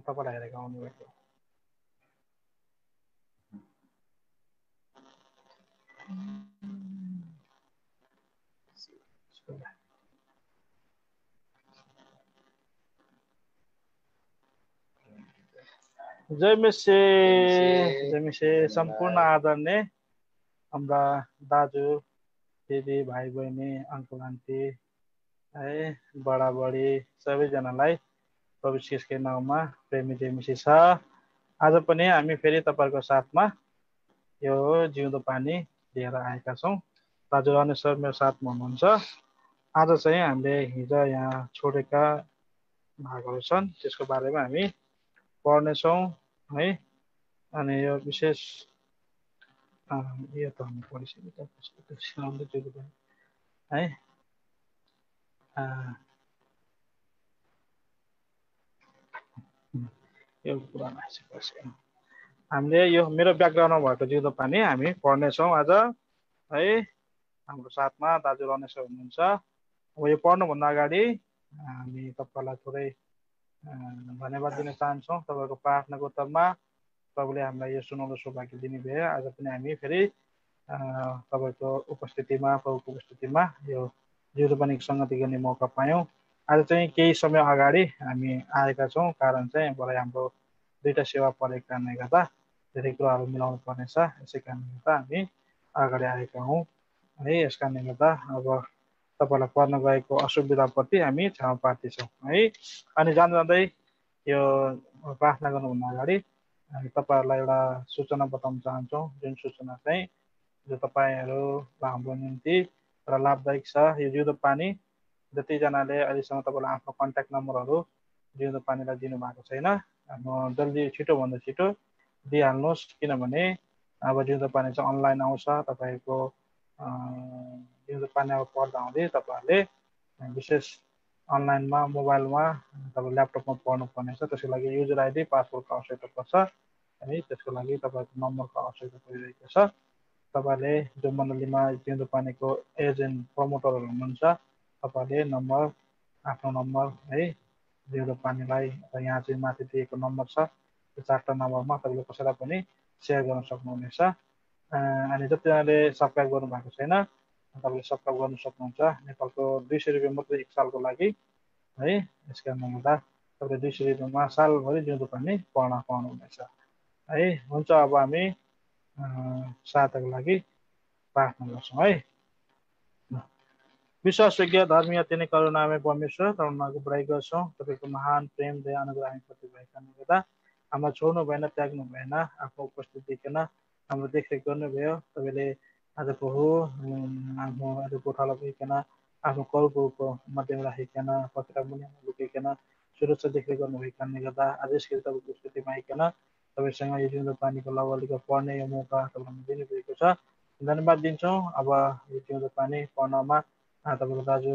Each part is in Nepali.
तपाईँलाई हेरेको आउनुभएको जय मिसे सम्पूर्ण आदरणीय हाम्रा दाजु दिदी भाइ बहिनी अङ्कल आन्टी है बडा बडी सबैजनालाई प्रभु श्रीको नाममा प्रेमी जय मिसे छ। आज पनि हामी फेरि तपाईहरुको साथमा यो जिउँदो पानी लिएर आएका छौं। दाजु रमेश सर मेरो साथमा हुनुहुन्छ। आज चाहिँ हामीले हिजो यहाँ छोडेका भागहरू छन् त्यसको बारेमा हामी पढ्नेछौँ है। अनि यो विशेष यो त हामी पढिसकेको है। यो पुरानो आइसकेपछि हामीले यो मेरो ब्याकग्राउन्डमा भएको जिउँदो पानी हामी पढ्नेछौँ आज है। हाम्रो साथमा दाजु रमेश सर हुनुहुन्छ। अब यो पढ्नुभन्दा अगाडि हामी तपाईलाई थोरै धन्यवाद दिन चाहन्छौँ। तपाईको प्रार्थनाको उत्तरमा प्रभुले हामीलाई यो सुनाउन सौभाग्य दिनुभयो। आज पनि हामी फेरि तपाईको उपस्थितिमा प्रभुको उपस्थितिमा यो जिउँदो पानीको संगति गर्ने मौका पायौँ। आज चाहिँ केही समय अगाडि हामी आएका छौँ। कारण चाहिँ भरे हाम्रो दुईटा सेवा परेको कारणले गर्दा धेरै कुराहरू मिलाउनु पर्नेछ। यसै कारणले गर्दा हामी अगाडि आएका हौँ है। यस कारणले गर्दा अब तपाईलाई पढ्न गएको असुविधाप्रति हामी क्षमा प्रार्थी छौँ है। अनि जाँदै यो प्रार्थना गर्नुभन्दा अगाडि हामी तपाईहरुलाई एउटा सूचना बताउन चाहन्छौँ। जुन सूचना चाहिँ जो तपाईहरु हाम्रो निम्ति एउटा लाभदायक छ। यो जिउँदो पानी जतिजनाले अहिलेसम्म तपाईलाई आफ्नो कन्ट्याक्ट नम्बरहरू जिउँदो पानीलाई दिनु भएको छैन, जल्दी छिटोभन्दा छिटो दिइहाल्नुहोस्। किनभने अब जिउँदो पानी चाहिँ अनलाइन आउँछ। तपाईको जिउँदो पानी अब पढ्दा हुँदै तपाईहरुले विशेष अनलाइनमा मोबाइलमा तपाईँ ल्यापटपमा पढ्नु पर्नेछ। त्यसको लागि युजर आइडी पासवर्डको आवश्यकता पर्छ है। त्यसको लागि तपाईको नम्बरको आवश्यकता परिरहेको छ। तपाईले जो मण्डलीमा जिउँदो पानीको एजेन्ट प्रमोटरहरू हुनुहुन्छ तपाईले नम्बर आफ्नो नम्बर है जिउँदो पानीलाई यहाँ चाहिँ माथि दिएको नम्बर छ। त्यो चारवटा नम्बरमा तपाईले कसैलाई पनि सेयर गर्न सक्नुहुनेछ। अनि जतिजनाले सब्सक्राइब गर्नु भएको छैन तपाईले सब्सक्राइब गर्न सक्नुहुन्छ। नेपालको 200 रुपैयाँ मात्रै एक सालको लागि है। यस कारणले गर्दा तपाईले 200 रुपैयाँमा सालभरि जिउँदो पानी पढ्न पाउनुहुनेछ है। हुन्छ अब हामी सहायताको लागि प्रार्थना गर्छौँ है। विश्वासयोग्य धर्मीय तिनै करुणामय परमेश्वर तपाईँको बढाइ गर्छौँ। तपाईँको महान प्रेम दया अनुग्रह हामीप्रति भएकाले गर्दा हामीलाई छोड्नु भएन, त्याग्नु भएन, आफ्नो उपस्थिति दिइकन हाम्रो देखरेख गर्नुभयो। तपाईँले आजको हो आफ्नो आज गोठाला भइकन आफ्नो कलको मध्यमा राखिकन पत्रा मुनिमा लुकाइकन सुरक्षा देखरेख गर्नुभएको कारणले गर्दा आज यसरी तपाईँको उपस्थितिमा आइकन तपाईँसँग यो जिउँदो पानीको लवलीको पढ्ने यो मौका तपाईँले दिनुभएको छ। धन्यवाद दिन्छौँ। अब यो जिउँदो पानी पढ्नमा तपाईँको दाजु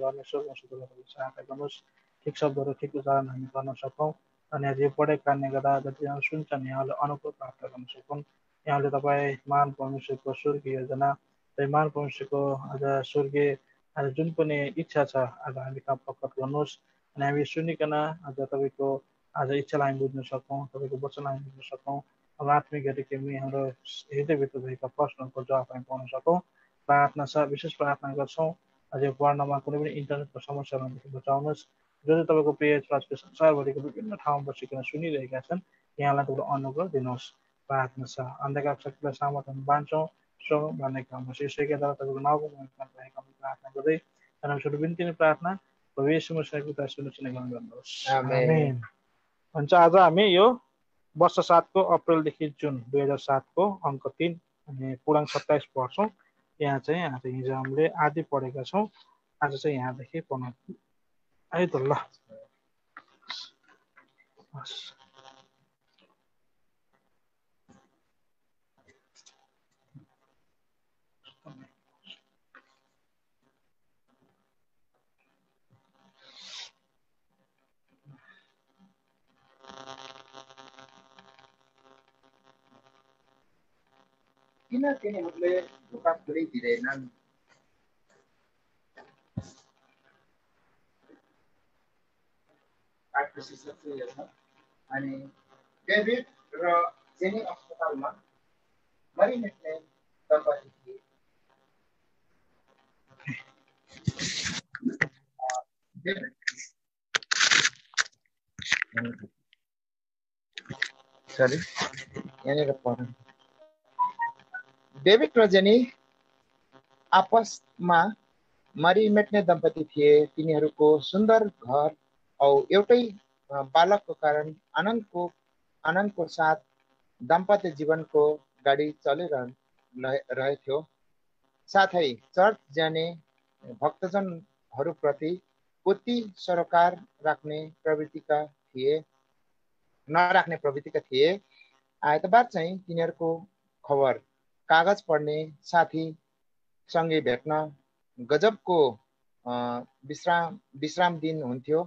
रमेश्वर सहायता गर्नुहोस्। ठिक शब्दहरू ठिक उच्चारण हामी गर्न सकौँ। अनि आज यो पढेको कारणले गर्दा जतिजना सुन्छन् यहाँले अनुकूल प्राप्त गर्न सकौँ। यहाँले तपाईँ महान परमेश्वरको स्वर्गीय योजना, महान परमेश्वरको आज स्वर्गीय आज जुन पनि इच्छा छ आज हामी कहाँ प्रकट गर्नुहोस्। अनि हामी सुनिकन आज तपाईँको आज इच्छालाई हामी बुझ्न सकौँ, तपाईँको वचनलाई हामी बुझ्न सकौँ। अब आत्मिक हेर्दाखेरि हाम्रो हृदयभित्र भएका प्रश्नहरूको जवाफ हामी पाउन सकौँ। प्रार्थना छ, विशेष प्रार्थना गर्छौँ आज यो पढ्नमा कुनै पनि इन्टरनेटको समस्याहरूदेखि बचाउनुहोस्। जो जो तपाईँको प्रिय छोराछोरी संसारभरिको विभिन्न ठाउँमा बसिकन सुनिरहेका छन् यहाँलाई तपाईँले अनुग्रह दिनुहोस्। प्रार्थना छ, अन्धकार शक्तिलाई सामर्थ्यमा बाँच्छौँ भन्ने काम शीर्षकद्वारा तपाईँको नाउँको भएको प्रार्थना गर्दै छोटो बिन्ती प्रार्थना प्रभु येशू मसीहको पिता सुनिने गर्नुहोस्। आमेन। हुन्छ आज हामी यो वर्ष 7 को अप्रिलदेखि जुन 2007 को अङ्क 3 अनि पूर्णाङ्क 27 पढ्छौँ। यहाँ चाहिँ आज हिजो हामीले आदि पढेका छौँ। आज चाहिँ यहाँदेखि पढ्नु है त ल। किन तिनीहरूले धोका दिँदैनन्? 8को शीर्षक चाहिँ यो छ। अनि डेभिड र जेनी अस्पतालमा मरिमेट्ने दम्पति थिए। सरी यहाँनिर पढ्नु। डेभिड र जेनी आपसमा मरिमेट्ने दम्पति थिए। तिनीहरूको सुन्दर घर औ एउटै बालकको कारण आनन्दको साथ दाम्पत्य जीवनको गाडी चलिरह्यो। साथै चर्च जाने भक्तजनहरूप्रति उति सरोकार नराख्ने प्रवृत्तिका थिए। आइतबार चाहिँ तिनीहरूको खबर कागज पढ्ने साथीसँगै भेट्न गजबको विश्राम दिन हुन्थ्यो।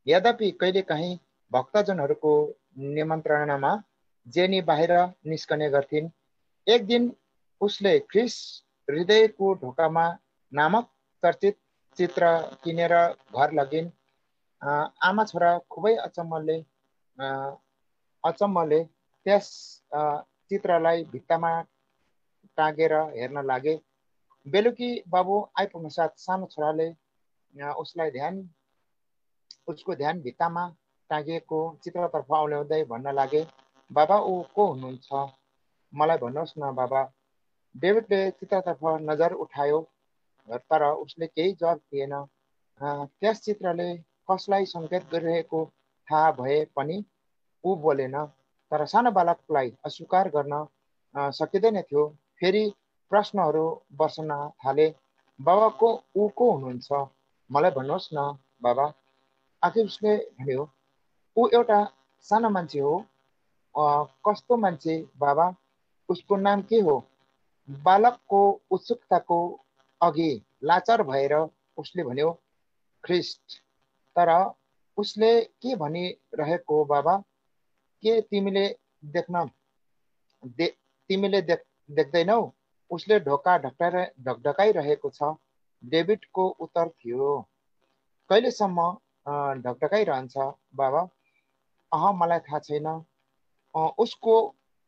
यद्यपि कहिलेकाहीँ भक्तजनहरूको निमन्त्रणामा जेनी बाहिर निस्कने गर्थिन्। एक दिन उसले ख्रिस हृदयको ढोकामा नामक चर्चित चित्र किनेर घर लगिन्। आमा छोरा खुबै अचम्मले त्यस चित्रलाई भित्तामा टाँगेर हेर्न लागे। बेलुकी बाबु आइपुग्न साथ सानो छोराले उसको ध्यान भित्तामा टाँगिएको चित्रतर्फ औल्याउँदै भन्न लागे, बाबा ऊ को हुनुहुन्छ? मलाई भन्नुहोस् न बाबा। डेभिडले चित्रतर्फ नजर उठायो तर उसले केही जवाफ दिएन। त्यस चित्रले कसलाई सङ्केत गरिरहेको थाहा भए पनि ऊ बोलेन। तर सानो बालकलाई अस्वीकार गर्न सकिँदैन थियो। फेरि प्रश्नहरू बर्सन थाले, बाबा ऊ को हुनुहुन्छ? मलाई भन्नुहोस् न बाबा। आखिर उसले भन्यो, ऊ एउटा सानो मान्छे हो। कस्तो मान्छे बाबा? उसको नाम के हो? बालकको उत्सुकताको अघि लाचार भएर उसले भन्यो, ख्रिस्ट। तर उसले के भनिरहेको बाबा? के तिमीले देख्दैनौ? उसले ढोका ढकढकाइरहेको छ। डेभिडको उत्तर थियो, कहिलेसम्म ढकढकाइरहन्छ बाबा? मलाई थाहा छैन। उसको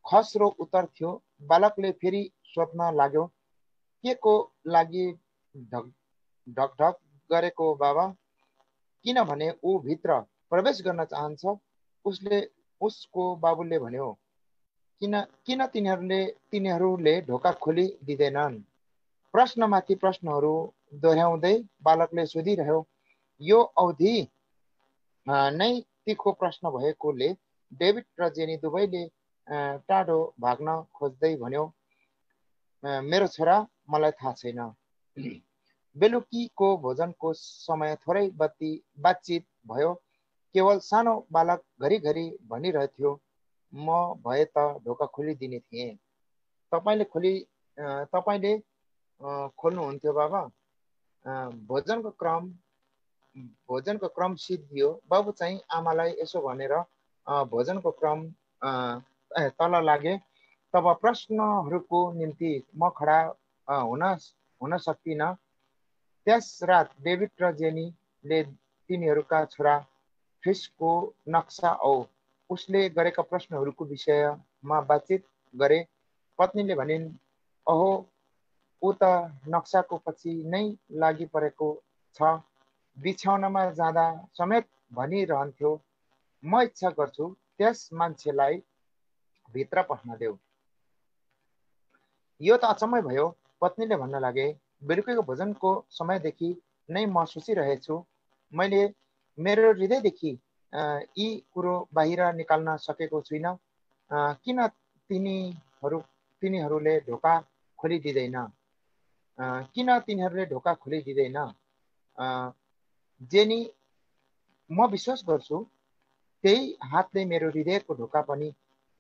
खस्रो उत्तर थियो। बालकले फेरि सोध्न लाग्यो, के को लागि ढकढक गरेको बाबा? किनभने ऊ भित्र प्रवेश गर्न चाहन्छ। उसको बाबुले भन्यो, किन तिनीहरूले ढोका खोली दिँदैनन्? प्रश्नमाथि प्रश्नहरू दोहोऱ्याउँदै बालकले सोधिरह्यो। यो अवधि नै तिखो प्रश्न भएकोले डेभिड र जेनी दुवैले टाढो भाग्न खोज्दै भन्यो, मेरो छोरा, मलाई थाहा छैन। बेलुकीको भोजनको समय थोरै बातचित भयो। केवल सानो बालक घरिघरि भनिरहेथ्यो, म भए त ढोका खोलिदिने थिएँ। तपाईँले खोल्नुहुन्थ्यो बाबा। भोजनको क्रम सिद्धियो। बाबु चाहिँ आमालाई यसो भनेर भोजनको क्रम तल लागे। तब प्रश्नहरूको निम्ति म खडा हुन सक्दिनँ। त्यस रात डेभिड र जेनीले तिनीहरूका छोरा ख्रिसको नक्सा औ उसले गरेका प्रश्नहरूको विषयमा बातचित गरे। पत्नीले भनिन्, ओहो, ऊ त नक्साको पछि नै लागि परेको छ। बिछाउनमा जाँदा समेत भनिरहन्थ्यो, म इच्छा गर्छु त्यस मान्छेलाई भित्र पस्न देऊ। यो त अचम्मै भयो, पत्नीले भन्न लागे। बेलुकीको भोजनको समयदेखि नै म सोचिरहेछु। मैले मेरो हृदयदेखि यी कुरो बाहिर निकाल्न सकेको छुइनँ। किन तिनीहरूले ढोका खोलिदिँदैन? जेनी, म विश्वास गर्छु त्यही हातले मेरो हृदयको ढोका पनि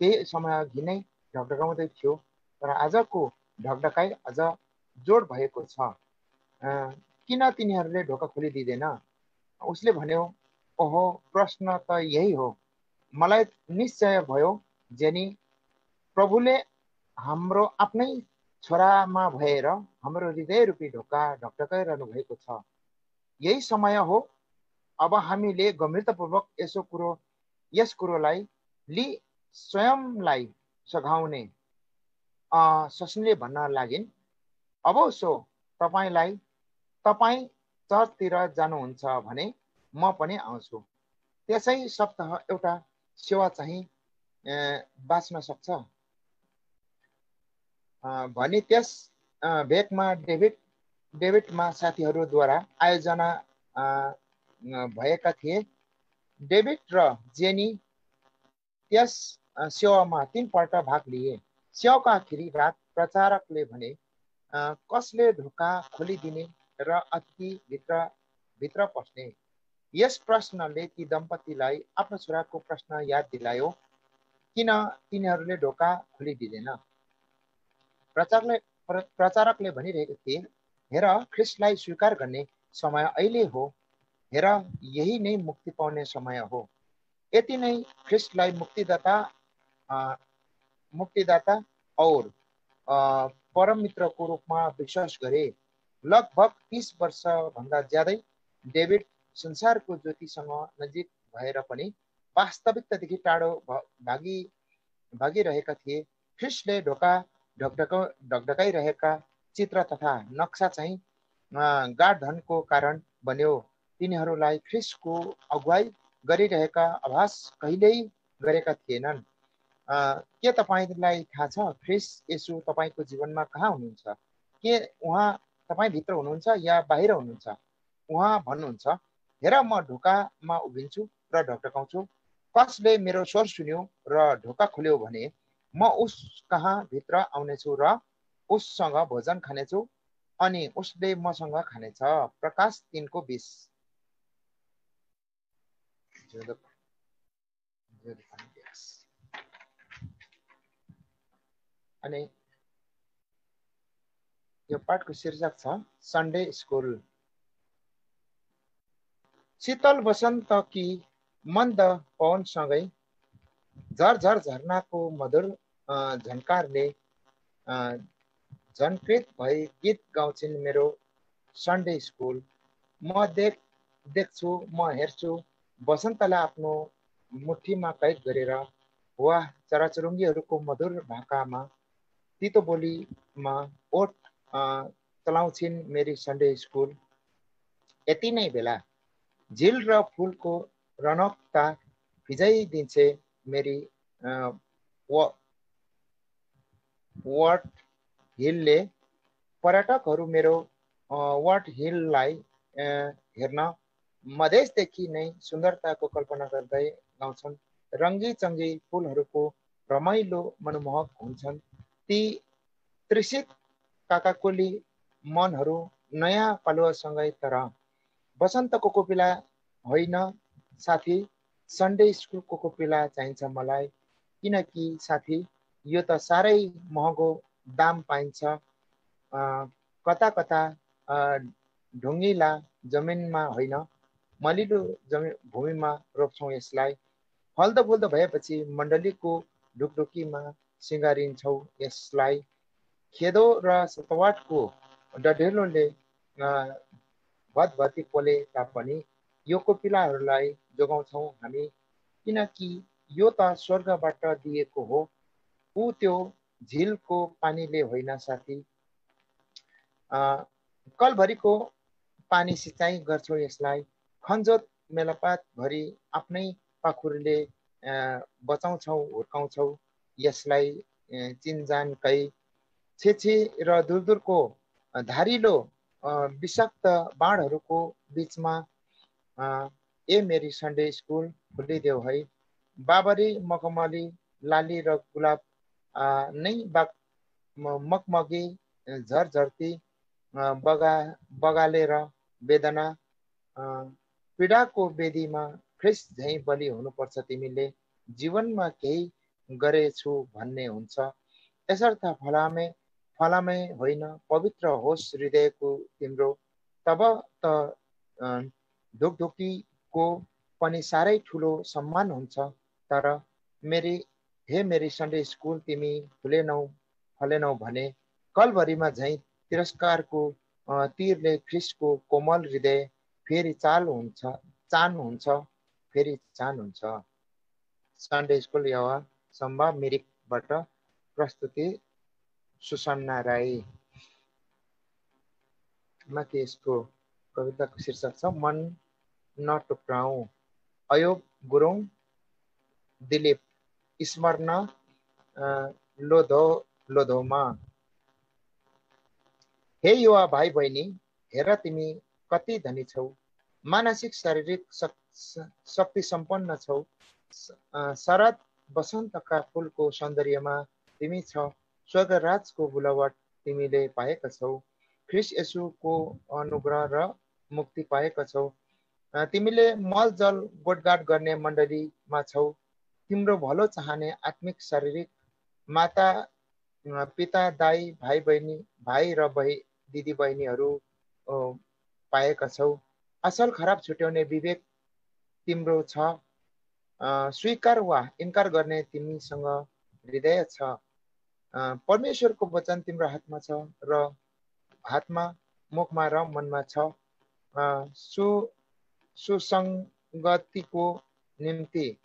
त्यही समय अघि नै ढकढकाउँदै थियो। तर आजको ढकढकाइ अझ जोड भएको छ। किन तिनीहरूले ढोका खोलिदिँदैन? उसले भन्यो, ओहो, प्रश्न त यही हो। मलाई निश्चय भयो जेनी, प्रभुले हाम्रो आफ्नै छोरामा भएर हाम्रो हृदय रूपी ढोका ढकढकाइरहनु भएको छ। यही समय हो अब हामीले गम्भीरतापूर्वक यस कुरोलाई लि स्वयंलाई सघाउने सस्नीले भन्न लागिन्, अब सो तपाईँ चर्चतिर जानुहुन्छ भने म पनि आउँछु। त्यसै सप्ताह एउटा सेवा चाहिँ बाँच्न सक्छ भनी त्यस भेकमा डेभिडमा साथीहरूद्वारा आयोजना भएका थिए। डेभिड र जेनी त्यस सेवामा 3 पल्ट भाग लिए। सेवाको आखिरी रात प्रचारकले भने, कसले ढोका खोलिदिने र अतिथि भित्र पस्ने? यस प्रश्नले ती दम्पतिलाई आफ्नो छोराको प्रश्न याद दिलायो, किन तिनीहरूले ढोका खोलिदिँदैन। प्रचारकले भनिरहेको थिए, हेर, ख्रिस्टलाई स्वीकार गर्ने समय अहिले हो। हेर, यही नै मुक्ति पाउने समय हो। यति नै ख्रिस्टलाई मुक्तिदाता और परम मित्रको रूपमा विश्वास गरे। लगभग 30 वर्षभन्दा ज्यादै डेभिड संसारको ज्योतिसँग नजिक भएर पनि वास्तविकतादेखि टाढो भागिरहेका थिए। ख्रिस्टले ढोका ढकढकाइरहेका चित्र तथा नक्सा चाहिँ गाठधनको कारण बन्यो। तिनीहरूलाई ख्रिस्टको अगुवाई गरिरहेका आभास कहिल्यै गरेका थिएनन्। के तपाईँलाई थाहा छ ख्रिस्ट येशू तपाईँको जीवनमा कहाँ हुनुहुन्छ? के उहाँ तपाईँभित्र हुनुहुन्छ या बाहिर हुनुहुन्छ? उहाँ भन्नुहुन्छ, हेर, म ढोकामा उभिन्छु र ढकढकाउँछु। कसले मेरो स्वर सुन्यो र ढोका खोल्यो भने म उस कहाँ भित्र आउनेछु र उससँग भोजन खानेछु अनि उसले मसँग खानेछ। प्रकाश 3:20। अनि यो पाठको शीर्षक छ सन्डे स्कुल। शीतल वसन्तकी मन्द पवनसँगै झरझर झरनाको मधुर झन्कारले झन्कृत भई गीत गाउँछिन् मेरो सन्डे स्कुल। म देख्छु, म हेर्छु वसन्तलाई आफ्नो मुठीमा कैद गरेर, वाह, चराचुरुङ्गीहरूको मधुर भाकामा, तितो बोलीमा ओठ चलाउँछिन् मेरी सन्डे स्कुल। यति नै बेला झिल र फुलको रौनकता भिजाइदिन्छ मेरी वर्ट हिलले। पर्यटकहरू मेरो वर्ट हिललाई हेर्न मधेसदेखि नै सुन्दरताको कल्पना गर्दै गाउँछन्। रङ्गी चङ्गी फुलहरूको रमाइलो मनमोहक हुन्छन् ती त्रिसित काकाकोली मनहरू नयाँ पालुवासँगै। तर वसन्तको कोपिला होइन साथी, सन्डे स्कुलको कोपिला चाहिन्छ मलाई। किनकि साथी, यो त साह्रै महँगो दाम पाइन्छ। कता कता ढुङ्गिला जमिनमा होइन, मलिलो भूमिमा रोप्छौँ यसलाई। फल्दो फुल्दो भएपछि मण्डलीको ढुकढुकीमा सिँगारिन्छौँ यसलाई। खेदो र सतवाटको डढेलोले भतभती पोले तापनि यो कोपिलाहरूलाई जोगाउँछौँ हामी, किनकि यो त स्वर्गबाट दिएको हो। ऊ त्यो झिलको पानीले होइन साथी, कलभरिको पानी सिँचाइ गर्छौँ यसलाई। खन्जोत मेलापात भरि आफ्नै पाखुरीले बचाउँछौँ हुर्काउँछौँ यसलाई चिन्जानकै। छेछे र दूरदूरको धारिलो विषाक्त बाणहरूको बिचमा ए मेरी सन्डे स्कुल खोलिदेऊ है। बाबरी मखमली लाली र गुलाब नै मगमगी झरझर्ती बगालेर वेदना पीडाको वेदीमा ख्रिस्ट झैँ बलि हुनुपर्छ। तिमीले जीवनमा केही गरेछु भन्ने हुन्छ। यसर्थ फलामे होइन, पवित्र होस् हृदयको तिम्रो। तब त ढुकढुकीको पनि साह्रै ठुलो सम्मान हुन्छ। तर मेरी सन्डे स्कुल, तिमी फलेनौ भने कलभरिमा झैँ तिरस्कारको तीरले ख्रिस्टको कोमल हृदय फेरि चाल हुन्छ चाहनुहुन्छ फेरि चाहनुहुन्छ। सन्डे स्कुल यवा सम्भव मिरिकबाट प्रस्तुति सुसन्ना राई। माथि यसको कविताको शीर्षक छ मन नटुक्राऊ। अयोग गुरुङ, दिलीप स्मरण लोधोमा। हे युवा भाइ बहिनी, हेर तिमी कति धनी छौ, मानसिक शारीरिक शक्ति सम्पन्न छौ। शरद वसन्तका फुलको सौन्दर्यमा तिमी छ। स्वर्गराजको बुलवट तिमीले पाएका छौ। ख्रिस्ट येशूको अनुग्रह र मुक्ति पाएका छौ। तिमीले मलजल गोठगाठ गर्ने मण्डलीमा छौ। तिम्रो भलो चाहने आत्मिक शारीरिक माता पिता दाई भाइ बहिनी भाइ र दिदी बहिनीहरू पाएका छौ। असल खराब छुट्याउने विवेक तिम्रो छ। स्वीकार वा इन्कार गर्ने तिमीसँग हृदय छ। परमेश्वरको वचन तिम्रो हातमा छ र हातमा, मुखमा र मनमा छ। सुसङ्गतिको निम्ति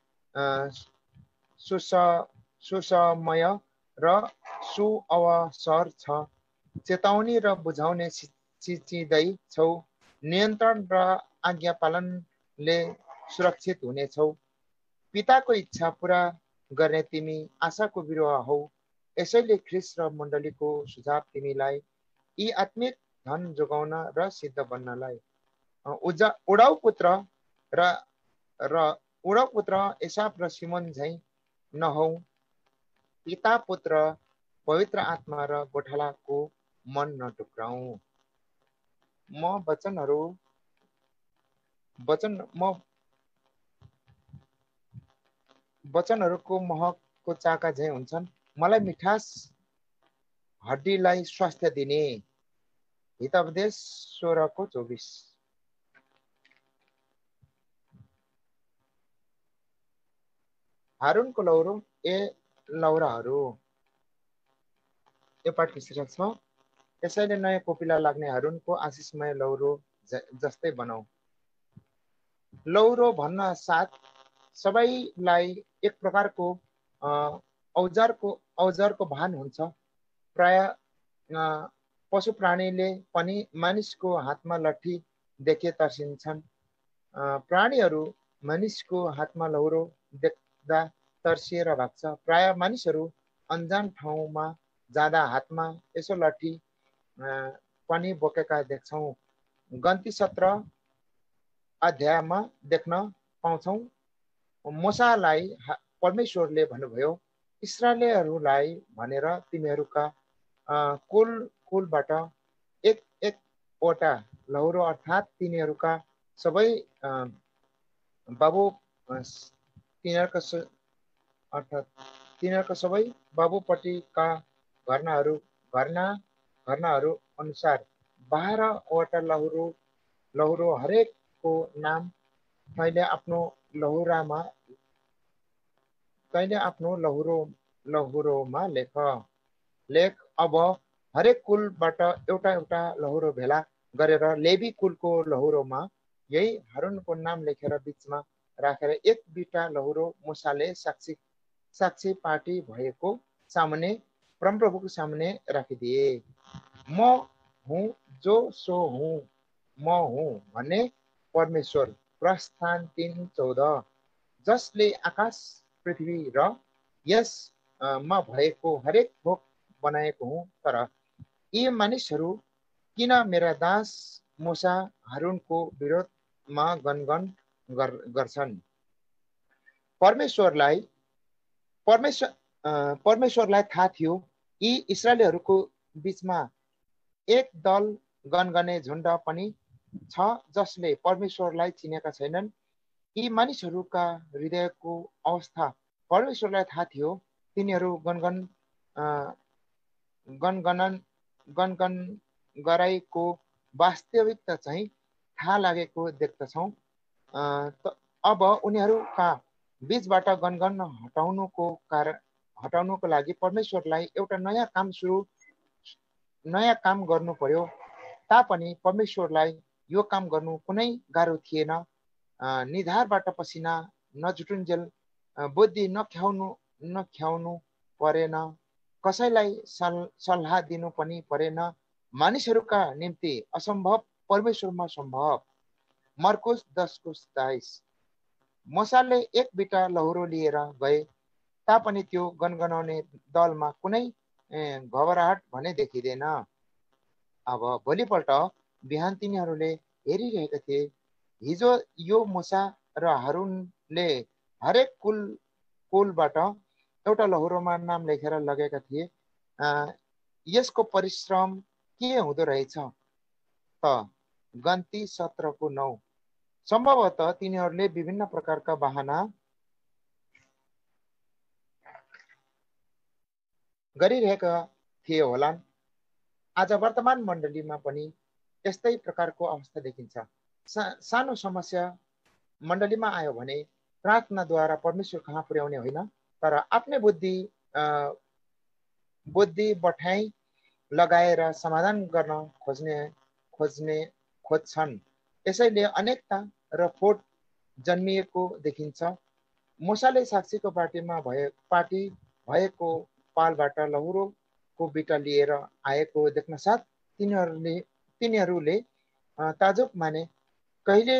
सुसमय र सुअवसर छ। चेतावनी र बुझाउने चिचिँदै छौ। नियन्त्रण र आज्ञा पालनले सुरक्षित हुनेछौ। पिताको इच्छा पूरा गर्ने तिमी आशाको बिरुवा हौ। यसैले ख्रिस्ट र मण्डलीको सुझाव तिमीलाई यी आत्मिक धन जोगाउन र सिद्ध बन्नलाई। उडाउ पुत्र एसाप र सिमोन झैं नहौ। पिता पुत्र पवित्र आत्मा र गोठालाको मन नटुक्राऊ। वचनहरूको महकको चाका झैं हुन्छन्। मलाई मिठास हड्डीलाई स्वास्थ्य दिने। हितोपदेश 16:24। हारूनको लौरो लौराहरू। यो पाठको शीर्षक छ यसैले नयाँ कोपिला लाग्ने हारूनको आशिषमय लौरो जस्तै बनाऊ। लौरो भन्न साथ सबैलाई एक प्रकारको औजारको भान हुन्छ। प्राय पशु प्राणीले पनि मानिसको हातमा लट्ठी देखे तर्सिन्छन्। प्राणीहरू मानिसको हातमा लौरो देख्दा तर्सिएर भाग्छ। प्राय मानिसहरू अनजान ठाउँमा जाँदा हातमा यसो लट्ठी पनि बोकेका देख्छौँ। गन्ती 17 अध्यायमा देख्न पाउँछौँ। मूसालाई परमेश्वरले भन्नुभयो, इस्राएलीहरूलाई भनेर तिमीहरूका कुलबाट एकवटा लौरो अर्थात् तिनीहरूका सबै बाबुपट्टिका घरनाहरू अनुसार 12वटा लौरो हरेकको नाम तैँले आफ्नो लौरोमा लेख। अब हरेक कुलबाट एउटा एउटा लौरो भेला गरेर लेवी कुलको लौरोमा यही हारूनको नाम लेखेर बीचमा राखेर एक बिटा लौरो मूसाले साक्षी पार्टी भएको सामुन्ने परमप्रभुको सामुन्ने राखिदिए। म हुँ जो सो हुँ, म हुँ भन्ने परमेश्वर। प्रस्थान 3:14। जसले आकाश पृथ्वी र यसमा भएको हरेक थोक बनाएको हुँ। तर यी मानिसहरू किन मेरा दास मूसा हारूनको विरोधमा गनगन गर्छन्? परमेश्वरलाई थाहा थियो यी इस्राएलीहरूको बीचमा एक दल गनगने झुण्ड पनि छ जसले परमेश्वरलाई चिनेका छैनन्। यी मानिसहरूका हृदयको अवस्था परमेश्वरलाई थाहा थियो। तिनीहरू गनगन गराइको वास्तविकता चाहिँ थाहा लागेको देख्दछौँ। अब उनीहरूका बीचबाट गनगन हटाउनुको लागि परमेश्वरलाई एउटा नयाँ काम गर्नु पर्यो। तापनि परमेश्वरलाई यो काम गर्नु कुनै गाह्रो थिएन। निधारबाट पसिना नजुटुन्जेल बुद्धि नख्याउनु परेन, कसैलाई सल्लाह दिनु पनि परेन। मानिसहरूका निम्ति असम्भव परमेश्वरमा सम्भव। मर्कुस 10:27। मोसाले एक बिटा लहुरो लिएर गए तापनि त्यो गनगनाउने दलमा कुनै घबराहट भने देखिँदैन। अब भोलिपल्ट बिहान तिनीहरूले हेरिरहेका थिए। हिजो यो मुसा र हारूनले हरेक कुलबाट एउटा लहुरोमा नाम लेखेर लगेका थिए। यसको परिश्रम के हुँदो रहेछ त? गन्ती 17:9। सम्भवतः तिनीहरूले विभिन्न प्रकारका बहाना गरिरहेका थिए होलान्। आज वर्तमान मण्डलीमा पनि यस्तै प्रकारको अवस्था देखिन्छ। सानो समस्या मण्डलीमा आयो भने प्रार्थनाद्वारा परमेश्वर कहाँ पुर्याउने होइन, तर आफ्नै बुद्धि बठाई लगाएर समाधान गर्न खोज्छन्। यसैले अनेकता र फोट जन्मिएको देखिन्छ। मुसाले साक्षीको पार्टी भएको पालबाट लहुरोको बिटा लिएर आएको देख्न साथ तिनीहरूले ताजुब माने। कहिले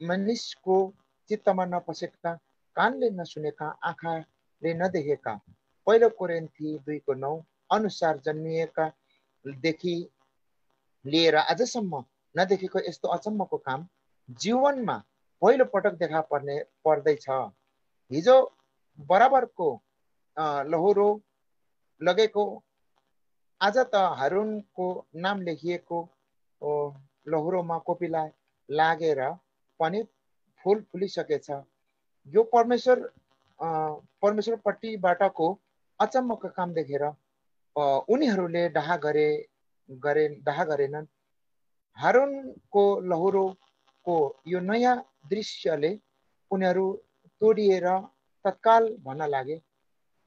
मानिसको चित्तमा नपसेका, कानले नसुनेका, आँखाले नदेखेका, पहिलो कोरिन्थी 2:9 अनुसार जन्मिएकादेखि लिएर आजसम्म नदेखेको यस्तो अचम्मको काम जीवनमा पहिलो पटक देखा पर्दैछ। हिजो बराबरको लहुरो लगेको, आज त हारूनको नाम लेखिएको लहुरोमा कोपिला लागेर पनि फुल फुलिसकेछ। यो परमेश्वरपट्टिबाटको अचम्मको काम देखेर उनीहरूले डाहा गरेनन्। हारूनको लहुरोको यो नयाँ दृश्यले उनीहरू तोडिएर तत्काल भन्न लागे,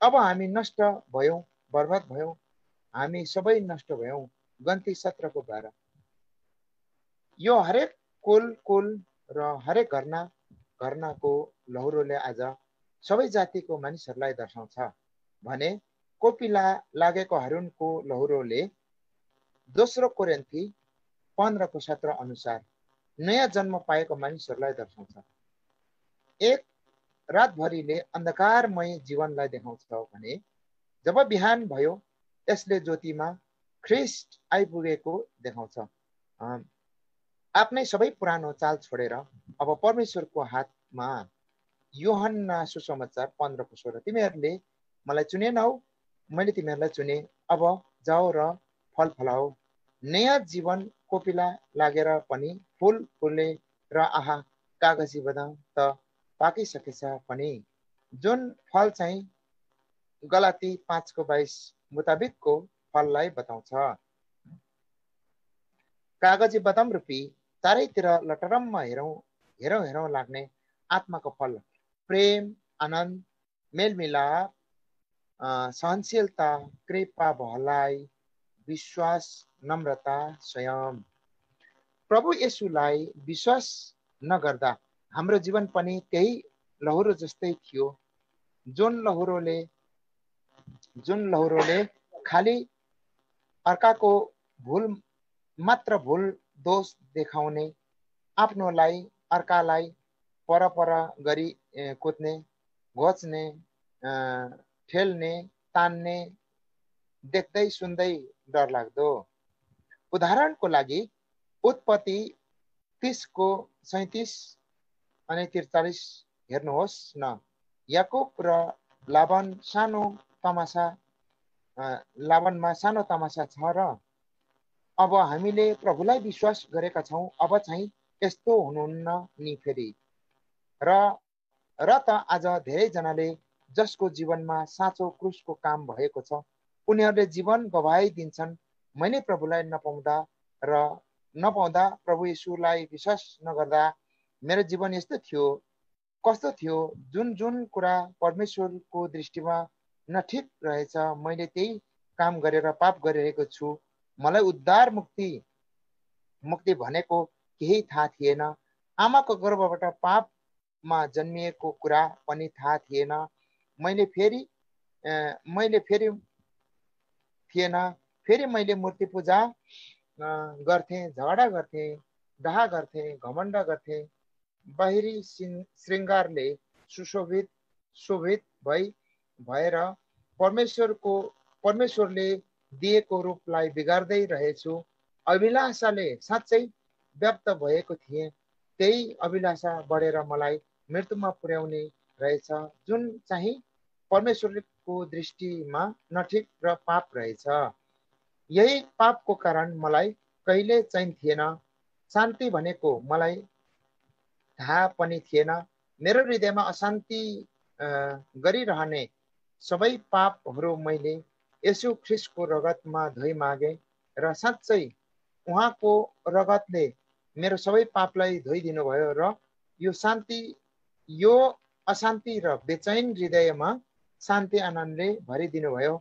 अब हामी नष्ट भयौं, बर्बाद भयौं, हामी सबै नष्ट भयौं। गन्ती 17:12। यो हरेक कुल र हरेक घरनाको लहुरोले आज सबै जातिको मानिसहरूलाई दर्शाउँछ भने कोपिला लागेको हारूनको लहुरोले दोस्रो कोरिन्थी 15:17 अनुसार नयाँ जन्म पाएको मानिसहरूलाई दर्शाउँछ। एक रातभरिले अन्धकारमय जीवनलाई देखाउँछ भने जब बिहान भयो यसले ज्योतिमा ख्रिस्ट आइपुगेको देखाउँछ। आफ्नै सबै पुरानो चाल छोडेर अब परमेश्वरको हातमा। यूहन्ना सुसमाचार 15:16। तिमीहरूले मलाई चुनेनौ, मैले तिमीहरूलाई चुने, अब जाओ र फल फलाओ। नयाँ जीवन कोपिला लागेर पनि फुल फुले र आहा, कागजी बदाम त पाकिसकेछ पनि, जुन फल चाहिँ गलाती 5:22 मुताबिकको फललाई बताउँछ। कागजी बदाम रूपी चारैतिर लटरम्म हेरौँ लाग्ने आत्माको फल प्रेम, आनन्द, मेलमिलाप, सहनशीलता, कृपा, भलाइ, विश्वास, नम्रता, संयम। प्रभु येशूलाई विश्वास नगर्दा हाम्रो जीवन पनि त्यही लहुरो जस्तै थियो, जुन लहुरोले खाली अर्काको भुल दोष देखाउने, आफ्नोलाई अर्कालाई पर गरी कुद्ने, घोच्ने, ठेल्ने, तान्ने देख्दै सुन्दै डरलाग्दो। उदाहरणको लागि उत्पत्ति 30:37 अनि 43 हेर्नुहोस् न। याकुब र लाबानमा सानो तमासा छ र अब हामीले प्रभुलाई विश्वास गरेका छौं, अब चाहिँ यस्तो हुनुहुन्न नि फेरि। र त आज धेरैजनाले जसको जीवनमा साँचो क्रुसको काम भएको छ उनीहरूले जीवन गवाइदिन्छन्। मैले प्रभुलाई नपाउँदा प्रभु येशूलाई विश्वास नगर्दा मेरो जीवन यस्तो थियो, कस्तो थियो, जुन कुरा परमेश्वरको दृष्टिमा नठिक रहेछ, मैले त्यही काम गरेर पाप गरिरहेको छु। मलाई उद्धार मुक्ति भनेको केही थाहा थिएन। आमाको गर्भबाट पाप मा जन्मिएको कुरा पनि थाहा थिएन। मैले फेरि मैले मूर्ति पूजा गर्थे, झगडा गर्थे, डाहा गर्थे, घमण्ड गर्थे, बाहिरी श्रृङ्गारले शोभित भएर परमेश्वरले दिएको रूपलाई बिगार्दै रहेछु। अभिलाषाले साँच्चै व्याप्त भएको थिए, त्यही अभिलाषा बढेर मलाई मृत्युमा पुर्याउने रहेछ, जुन चाहिँ परमेश्वरको दृष्टिमा नठिक र पाप रहेछ। यही पापको कारण मलाई कहिले चैन थिएन, शान्ति भनेको मलाई थाहा पनि थिएन। मेरो हृदयमा अशान्ति गरिरहने सबै पापहरू मैले यसु ख्रिस्टको रगतमा धोइ मागे र साँच्चै उहाँको रगतले मेरो सबै पापलाई धोइदिनु भयो र यो अशान्ति र बेचैन हृदयमा शान्ति आनन्दले भरिदिनु भयो।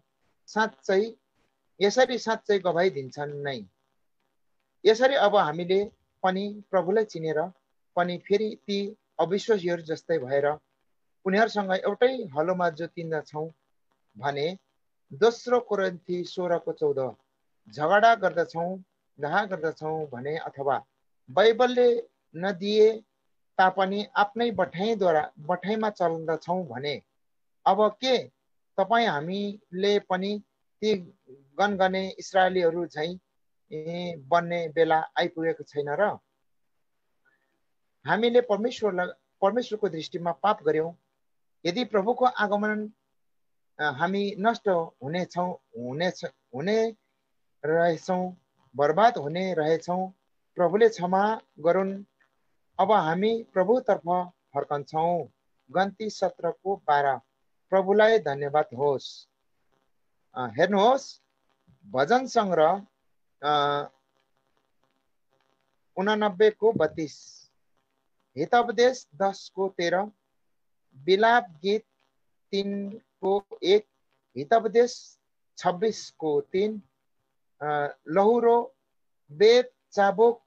यसरी साँच्चै गवाइदिन्छन् नै। यसरी अब हामीले पनि प्रभुलाई चिनेर पनि फेरि ती अविश्वासीहरू जस्तै भएर उनीहरूसँग एउटै हलोमा जोतिन्दछौँ भने 2 कोरिन्थी 16:14 झगडा गर्दछौँ, डाहा गर्दछौँ भने अथवा बाइबलले नदिए तापनि आफ्नै बठाइमा चल्दछौँ भने अब के तपाईँ हामीले पनि ती गनगने इस्राएलीहरू झैँ बन्ने बेला आइपुगेको छैन र? हामीले परमेश्वरको दृष्टिमा पाप गर्यौं। यदि प्रभुको आगमन हामी नष्ट हुने रहेछौँ, बर्बाद हुने रहेछौँ, प्रभुले क्षमा गरून्। अब हामी प्रभुतर्फ फर्कन्छौँ। गन्ती 17:12 प्रभुलाई धन्यवाद होस्। हेर्नुहोस्, भजन सङ्ग्रह 89:32, हितोपदेश 10:13, विलाप गीत 3:1, हितोपदेश 26:3, लहुरो, बेत, चाबुक,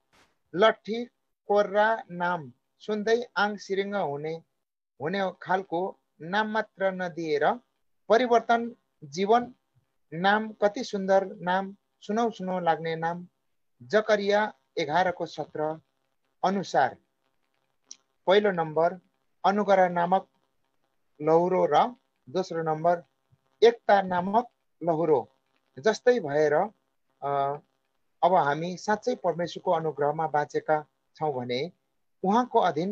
लट्ठी, कोर्रा नाम सुन्दै आङ सिरिङ्ग हुने खालको नाम मात्र नदिएर परिवर्तन जीवन नाम, कति सुन्दर नाम, सुनौ लाग्ने नाम। जकरिया 11:17 अनुसार पहिलो नम्बर अनुग्रह नामक लहुरो र दोस्रो नम्बर एकता नामक लहुरो जस्तै भएर अब हामी साँच्चै परमेश्वरको अनुग्रहमा बाँचेका छौँ भने उहाँको अधीन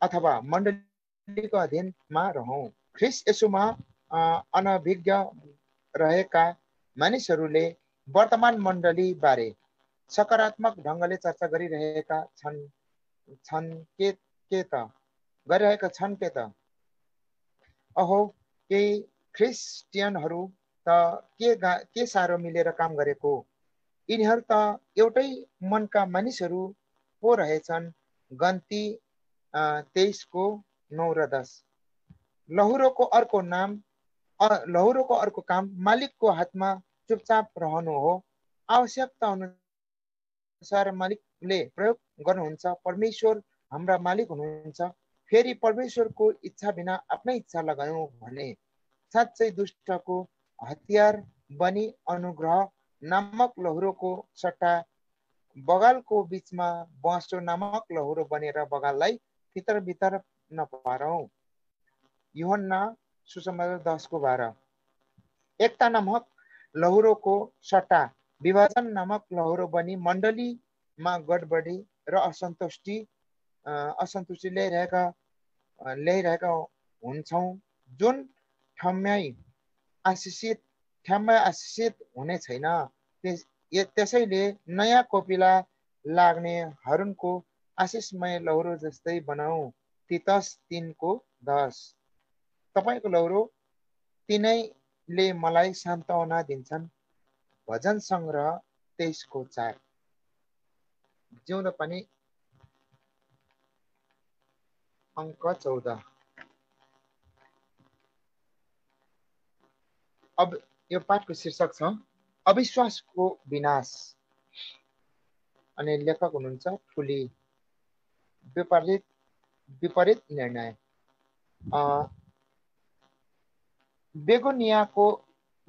अथवा मण्डलीको अधीनमा रहौँ। ख्रिस्ट येशूमा अनभिज्ञ रहेका मानिसहरूले वर्तमान मण्डली बारे सकारात्मक ढङ्गले चर्चा गरिरहेका छन् के त? अहो, केही क्रिस्चियनहरू त के साह्रो मिलेर काम गरेको। यिनीहरू त एउटै मनका मानिसहरू पो रहेछन्। गन्ती 23:9 र 10 लहुरोको अर्को काम मालिकको हातमा चुपचाप रहनु हो। आवश्यकता अनुसार मालिकले प्रयोग गर्नुहुन्छ। परमेश्वर हाम्रा मालिक हुनुहुन्छ। फेरि परमेश्वरको इच्छा बिना आफ्नै इच्छा लगायौँ भने साँच्चै दुष्टको हतियार बनी अनुग्रह नामक लहुरोको सट्टा बगालको बीचमा बाँसो नामक लहुरो बनेर बगाललाई भित्र नपारौँ। यूहन्ना सुसमाचार 10:12 एकता नामक लहुरोको सट्टा विभाजन नामक लहुरो बनी मण्डलीमा गडबडी र असन्तुष्टि ल्याइरहेका हुन्छौँ, जुन ठम्याइ आशिषित हुने छैन। त्यसैले नयाँ कोपिला लाग्ने हरुनको आशिषमय लहुरो जस्तै बनाऊ। तितस 3:10 तपाईको लहुरो तिनैले मलाई सान्त्वना दिन्छन्। भजन सङ्ग्रह 23:4 जिउँदो पनि अङ्क 14 अब यो पाठको शीर्षक छ अविश्वासको विनाश अनि लेखक हुनुहुन्छ ठुली। व्यापारित विपरीत निर्णय। बेगोनियाको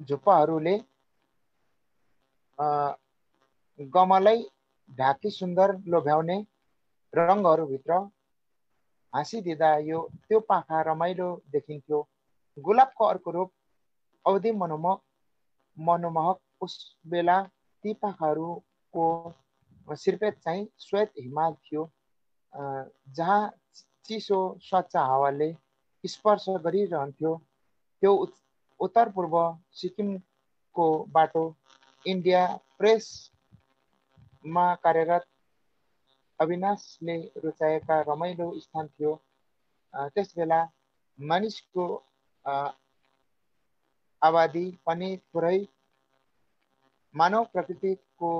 झुप्पाहरूले गमलाई ढाकी सुन्दर लोभ्याउने रङहरूभित्र हाँसिदिँदा त्यो पाखा रमाइलो देखिन्थ्यो। गुलाबको अर्को रूप अवधि मनमोहक। उस बेला ती पाखाहरूको सिर्पेत चाहिँ श्वेत हिमाल थियो, जहाँ चिसो स्वच्छ हावाले स्पर्श गरिरहन्थ्यो। त्यो उत्तर पूर्व सिक्किमको बाटो इन्डिया प्रेसमा कार्यरत अविनाशले रुचाएका रमाइलो स्थान थियो। त्यसबेला मानिसको आबादी पनि थोरै। मानव प्रकृतिको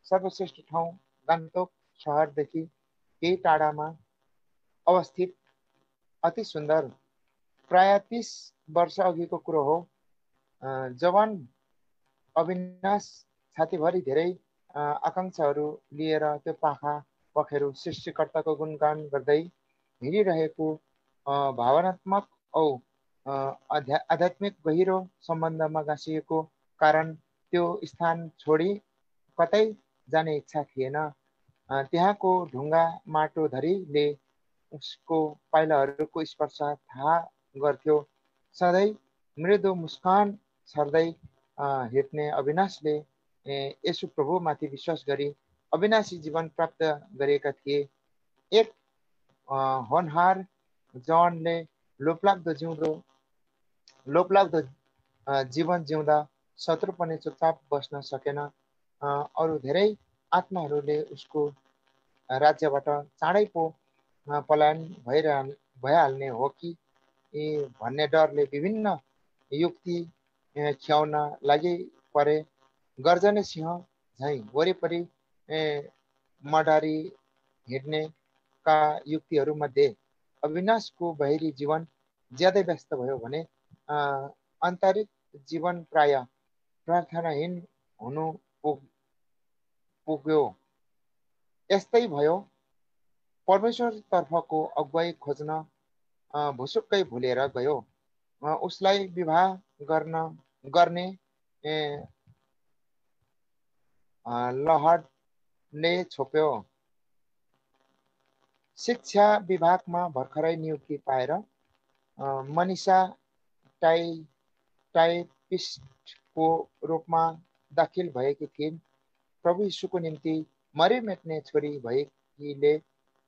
सर्वश्रेष्ठ ठाउँ गान्तोक सहरदेखि केही टाढामा अवस्थित अति सुन्दर, प्राय 30 वर्ष अघिको कुरो हो। जवान अविनाश छातीभरि धेरै आकाङ्क्षाहरू लिएर त्यो पाखा पखेरु सृष्टिकर्ताको गुणगान गर्दै हिँडिरहेको भावनात्मक औ आध्यात्मिक गहिरो सम्बन्धमा गाँसिएको कारण त्यो स्थान छोडी कतै जाने इच्छा थिएन। त्यहाँको ढुङ्गा माटो धरीले उसको पाइलाहरूको स्पर्श थाहा गर्थ्यो। सधैँ मृदु मुस्कान छर्दै हिँड्ने अविनाशले यसु प्रभुमाथि विश्वास गरी अविनाशी जीवन प्राप्त गरेका थिए। एक होनहार जवानले लोभलाग्दो जीवन जिउँदा शत्रु पनि चुपचाप बस्न सकेन। अरू धेरै आत्माहरूले उसको राज्यबाट चाँडै पो पलायन भइहाल्ने हो कि भन्ने डरले विभिन्न युक्ति खियाउन लागि परे। गर्जने सिंह झैँ वरिपरि मडारी हिँड्नेका युक्तिहरूमध्ये अविनाशको बाहिरी जीवन ज्यादै व्यस्त भयो भने आन्तरिक जीवन प्राय प्रार्थनाहीन हुनु पुग्यो। यस्तै भयो। परमेश्वरतर्फको अगुवाई खोज्न भुसुक्कै भुलेर गयो। उसलाई विवाह गर्ने लहरले छोप्यो। शिक्षा विभागमा भर्खरै नियुक्ति पाएर मनिषा टाइपिस्टको रूपमा दाखिल भएकी थिइन्। प्रभु यीशुको निम्ति मरिमेट्ने छोरी भएकीले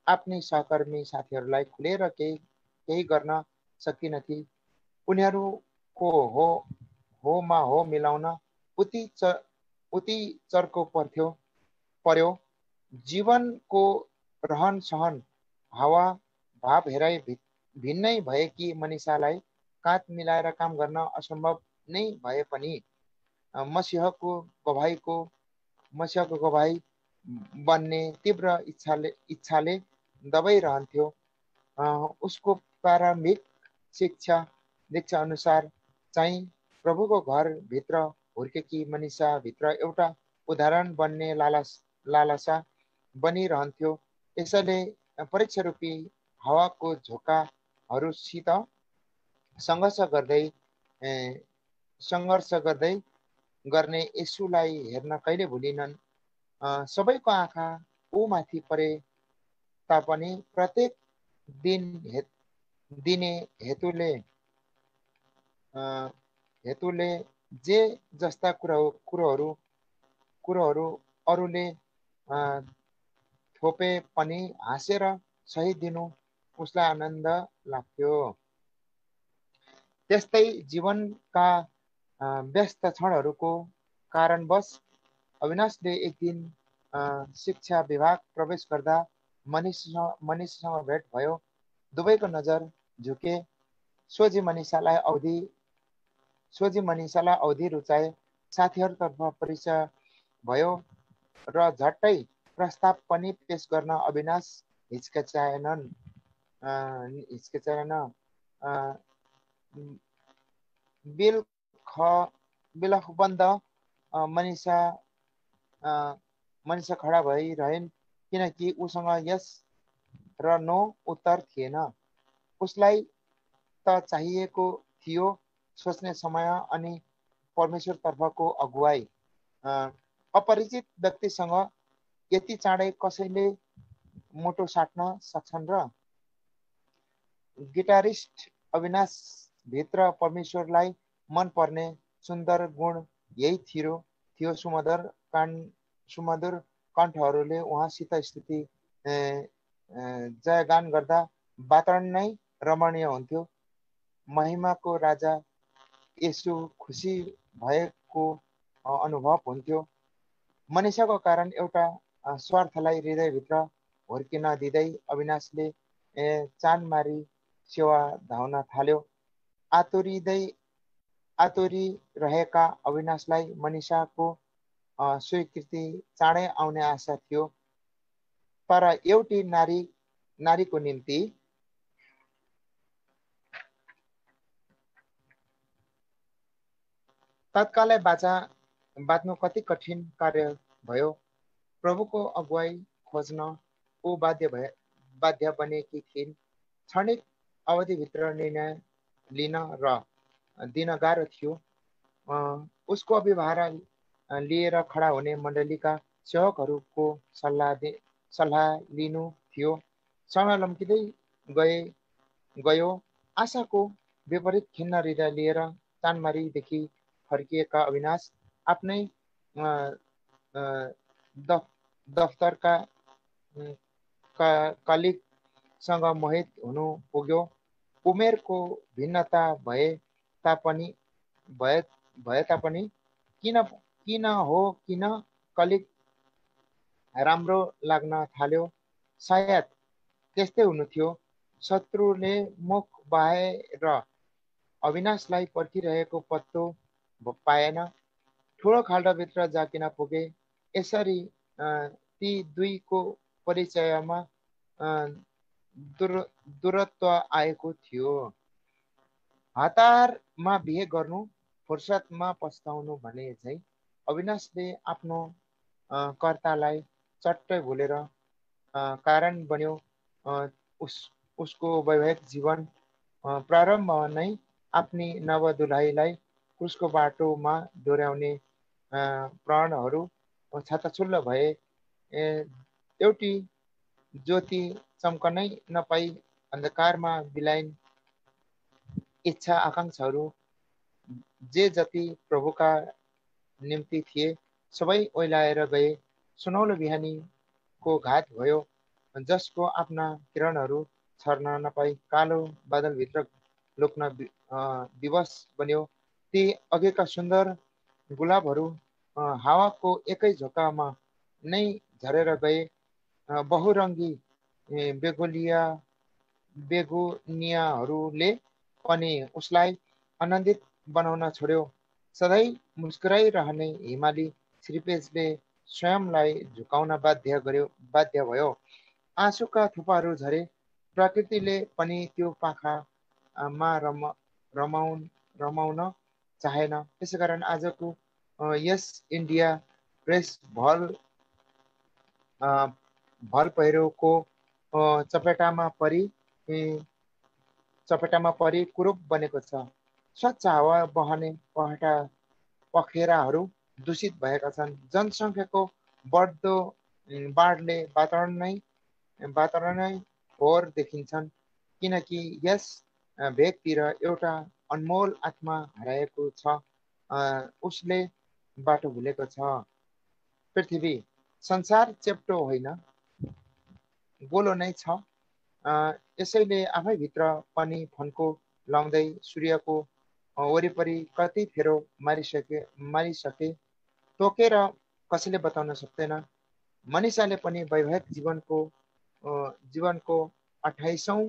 आफ्नै सहकर्मी साथीहरूलाई खुलेर केही गर्न सकिनथी। उनीहरूको होमा हो मिलाउन उति चर्को पर्यो। जीवनको रहन सहन हावा भाव हेराइ भिन्नै भएकी मनिषालाई काँध मिलाएर काम गर्न असम्भव नै भए पनि मसीहको गवाही बन्ने तीव्र इच्छाले दबाइरहन्थ्यो। उसको प्रारम्भिक शिक्षा दीक्षा अनुसार चाहिँ प्रभुको घर भित्र हुर्केकी मनिषा भित्र एउटा उदाहरण बन्ने लालसा बनिरहन्थ्यो। यसैले परीक्षा रूपी हावाको झोकाहरूसित सङ्घर्ष गर्दै गर्ने यसुलाई हेर्न कहिले भुलिनन्। सबैको आँखा ऊमाथि परे तापनि प्रत्येक दिन दिने हेतुले जे जस्ता कुरोहरू अरूले थोपे पनि हाँसेर सही दिनु उसलाई आनन्द लाग्थ्यो। त्यस्तै जीवनका व्यस्त क्षणहरूको कारणवश अविनाशले एक दिन शिक्षा विभाग प्रवेश गर्दा मनिषसँग भेट भयो। दुवैको नजर झुके। सोझी मनिषालाई अवधि रुचाए। साथीहरूतर्फ परिचय भयो र झट्टै प्रस्ताव पनि पेश गर्न अविनाश हिचकिचाएन। बिलखबन्द मनिषा खडा भइरहन्, किनकि उसँग यस र नो उत्तर थिएन। उसलाई त चाहिएको थियो सोच्ने समय अनि परमेश्वरतर्फको अगुवाई। अपरिचित व्यक्तिसँग यति चाँडै कसैले मोटो साट्न सक्छन् र? गिटारिस्ट अविनाश भित्र परमेश्वरलाई मन पर्ने सुन्दर गुण यही थियो। सुमधुर कण्ठहरूले उहाँसित स्तुति जयगान गर्दा वातावरण नै रमणीय हुन्थ्यो। महिमाको राजा यसु खुसी भएको अनुभव हुन्थ्यो। मनिषाको कारण एउटा स्वार्थलाई हृदयभित्र हुर्किन दिँदै अविनाशले चान मारी सेवा धाउन थाल्यो। आतुरी रहेका अविनाशलाई मनिषाको स्वीकृति चाँडै आउने आशा थियो। तर एउटी नारीको निम्ति तत्कालै बाँच्नु कति कठिन कार्य भयो। प्रभुको अगुवाई खोज्न ऊ बाध्य बनेकी थिइन्। क्षणिक अवधिभित्र निर्णय लिन र दिन गाह्रो थियो। उसको अभिभार लिएर खडा हुने मण्डलीका सेवकहरूको सल्लाह लिनु थियो। समय लम्किँदै गयो। आशाको विपरीत खिन्न हृदय लिएर चानमारीदेखि फर्किएका अविनाश आफ्नै दफ्तरका कलिगसँग मोहित हुनु पुग्यो। उमेरको भिन्नता भए तापनि किन कलिग राम्रो लाग्न थाल्यो। सायद त्यस्तै हुनु थियो। शत्रुले मुख बाहेर अविनाशलाई पर्खिरहेको पत्तो पाएन। ठुलो खाल्डोभित्र जाकिन पुगे। यसरी ती दुईको परिचयमा दूरत्व आएको थियो। हतारमा बिहे गर्नु, फुर्सदमा पस्ताउनु भने झै अविनाशले आफ्नो कर्तालाई चट्टै भुलेर कारण बन्यो। उसको वैवाहिक जीवन प्रारम्भमा नै आफ्नी नवदुल्हीलाई क्रुसको बाटोमा डोर्याउने प्राणहरू छाताछुल्ल भए। एउटी ज्योति चम्कनै नपाई अन्धकारमा बिलाइन्। इच्छा आकाङ्क्षाहरू जे जति प्रभुका निम्ति थिए सबै ओइलाएर गए। सुनौलो बिहानीको घात भयो, जसको आफ्ना किरणहरू छर्न नपाई कालो बादलभित्र लुक्न विवश बन्यो। ती अघिका सुन्दर गुलाबहरू हावाको एकै झोकामा नै झरेर गए। बहुरङ्गी बेगुनियाहरूले पनि उसलाई आनन्दित बनाउन छोड्यो। सधैँ मुस्कुराइरहने हिमाली श्रीपेशले स्वयंलाई झुकाउन बाध्य भयो। आँसुका थुपाहरू झरे। प्रकृतिले पनि त्यो पाखामा रमाउन चाहेन। त्यसैकारण आजको यस इन्डिया प्रेस भल पहिरोको चपेटामा परी कुरूप बनेको छ। स्वच्छ हावा बहने पखेराहरू दूषित भएका छन्। जनसङ्ख्याको बढ्दो बाढले वातावरणै फोहोर देखिन्छन्, किनकि यस भेगतिर एउटा अनमोल आत्मा हराएको छ। उसले बाटो भुलेको छ। पृथ्वी संसार चेप्टो होइन, गोलो नै छ। यसैले आफैभित्र पनि फन्को लाउँदै सूर्यको वरिपरि कति फेरो मारिसके तोकेर कसैले बताउन सक्दैन। मनिषाले पनि वैवाहिक जीवनको 28औं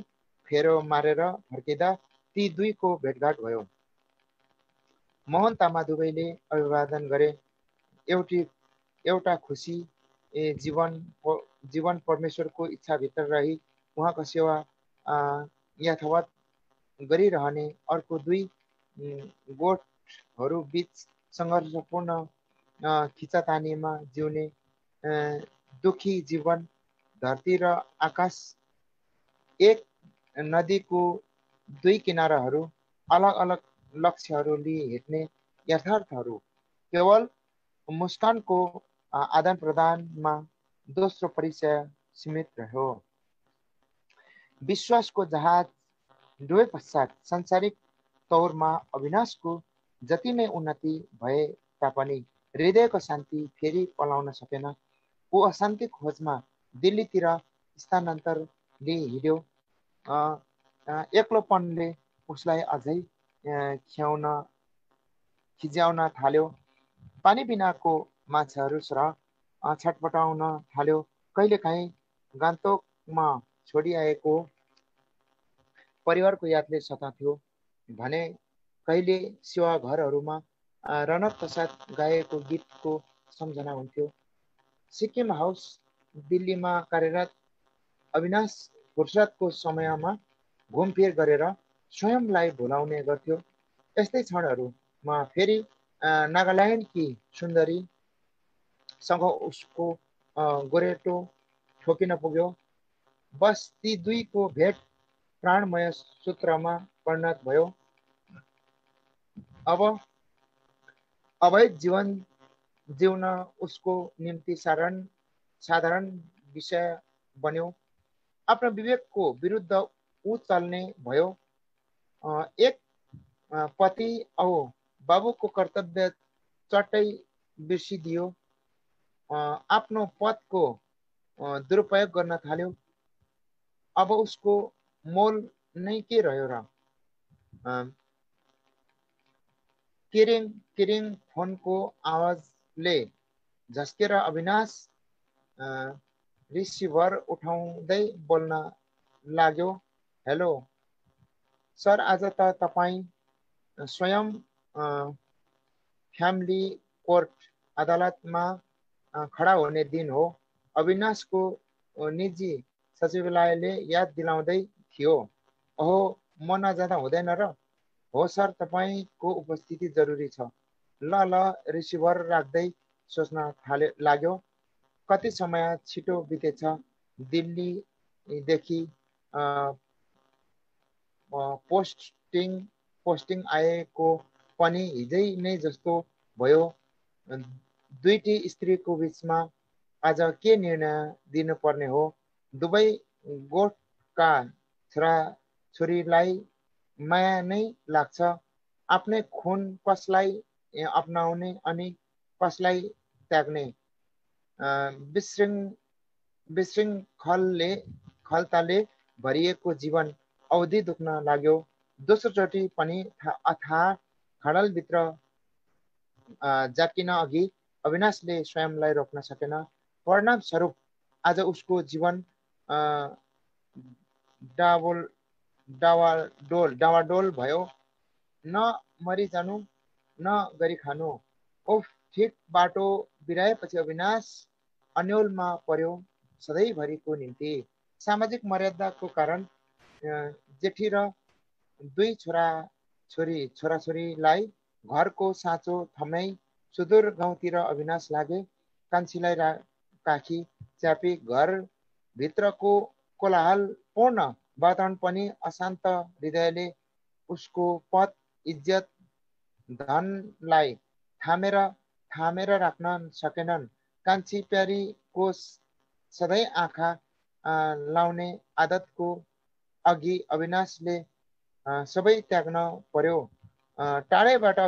फेरो मारेर फर्किँदा ती दुईको भेटघाट भयो। मोहन तामा दुवैले अभिवादन गरे। एउटा खुसी जीवन परमेश्वरको इच्छाभित्र रही उहाँको सेवा यथावत गरिरहने, अर्को दुई गोठहरू बीच सङ्घर्षपूर्ण खिचातानीमा जिउने दुखी जीवन धरती र आकाश एक नदीको दुई किनाराहरू अलग अलग लक्ष्यहरू लिई हिँड्ने यथार्थहरू केवल मुस्कानको आदान प्रदानमा दोस्रो परिचय सीमित रह्यो। विश्वासको जहाज डुबे पश्चात सांसारिक तौरमा अविनाशको जति नै उन्नति भए तापनि हृदयको शान्ति फेरि पलाउन सकेन। ऊ अशान्ति खोजमा दिल्लीतिर स्थानान्तर लिई हिँड्यो। एक्लोपनले उसलाई अझै खिज्याउन थाल्यो। पानी बिनाको माछाहरू सरह छटपटाउन थाल्यो। कहिलेकाहीँ गान्तोकमा छोडिआएको परिवारको यादले सताउँथ्यो भने कहिले सेवा घरहरूमा रनक प्रसाद गाएको गीतको सम्झना हुन्थ्यो। सिक्किम हाउस दिल्लीमा कार्यरत अविनाश फुर्सदको समयमा घुमफिर गरेर स्वयंलाई भुलाउने गर्थ्यो। यस्तै क्षणहरूमा फेरि नागाल्यान्डकी सुन्दरीसँग उसको गोरेटो ठोकिन पुग्यो। बस ती दुईको भेट प्राणमय सूत्रमा परिणत भयो। अब अवैध जीवन जिउन उसको निम्ति साधारण विषय बन्यो। आफ्नो विवेकको विरुद्ध ऊ चल्ने भयो। एक पति औ बाबुको कर्तव्य चट्टै बिर्सिदियो। आफ्नो पदको दुरुपयोग गर्न थाल्यो। अब उसको मोल नै के रह्यो र? किरिङ किरिङ फोनको आवाजले झस्केर अविनाश रिसिभर उठाउँदै बोल्न लाग्यो। हेलो सर, आज त तपाईँ स्वयं फ्यामिली कोर्ट अदालतमा खडा हुने दिन हो। अविनाशको निजी सचिवालयले याद दिलाउँदै थियो। ओहो, म नजाँदा हुँदैन र? हो सर, तपाईँको उपस्थिति जरुरी छ। ल रिसिभर राख्दै सोच्न लाग्यो। कति समय छिटो बितेछ। दिल्लीदेखि पोस्टिङ आएको पनि हिजै नै जस्तो भयो। दुईटी स्त्रीको बीचमा आज के निर्णय दिनुपर्ने हो? दुवै गोठका छोराछोरीलाई माया नै लाग्छ। आफ्नै खुन कसलाई अपनाउने अनि कसलाई त्याग्ने? विशृङ्खलताले भरिएको जीवन अवधि दुख्न लाग्यो। दोस्रोचोटि पनि अथाह खाडलभित्र जाकिन अघि अविनाशले स्वयंलाई रोक्न सकेन। परिणामस्वरूप आज उसको जीवन डावाडोल भयो। न मरिजानु न गरी खानु। ओफ, ठिक बाटो बिराएपछि अविनाश अन्योलमा पर्यो सधैँभरिको निम्ति। सामाजिक मर्यादाको कारण जेठी र दुई छोराछोरीलाई घरको साँचो थम्याई सुदूर गाउँतिर अविनाश लागे। कान्छीलाई काखी च्यापी घरभित्रको कोलाहलपूर्ण वातावरण पनि अशान्त हृदयले उसको पद इज्जत धनलाई थामेर राख्न सकेनन्। कान्छी प्यारीको सधैँ आँखा लाउने आदतको अघि अविनाशले सबै त्याग्न पर्यो। टाढैबाट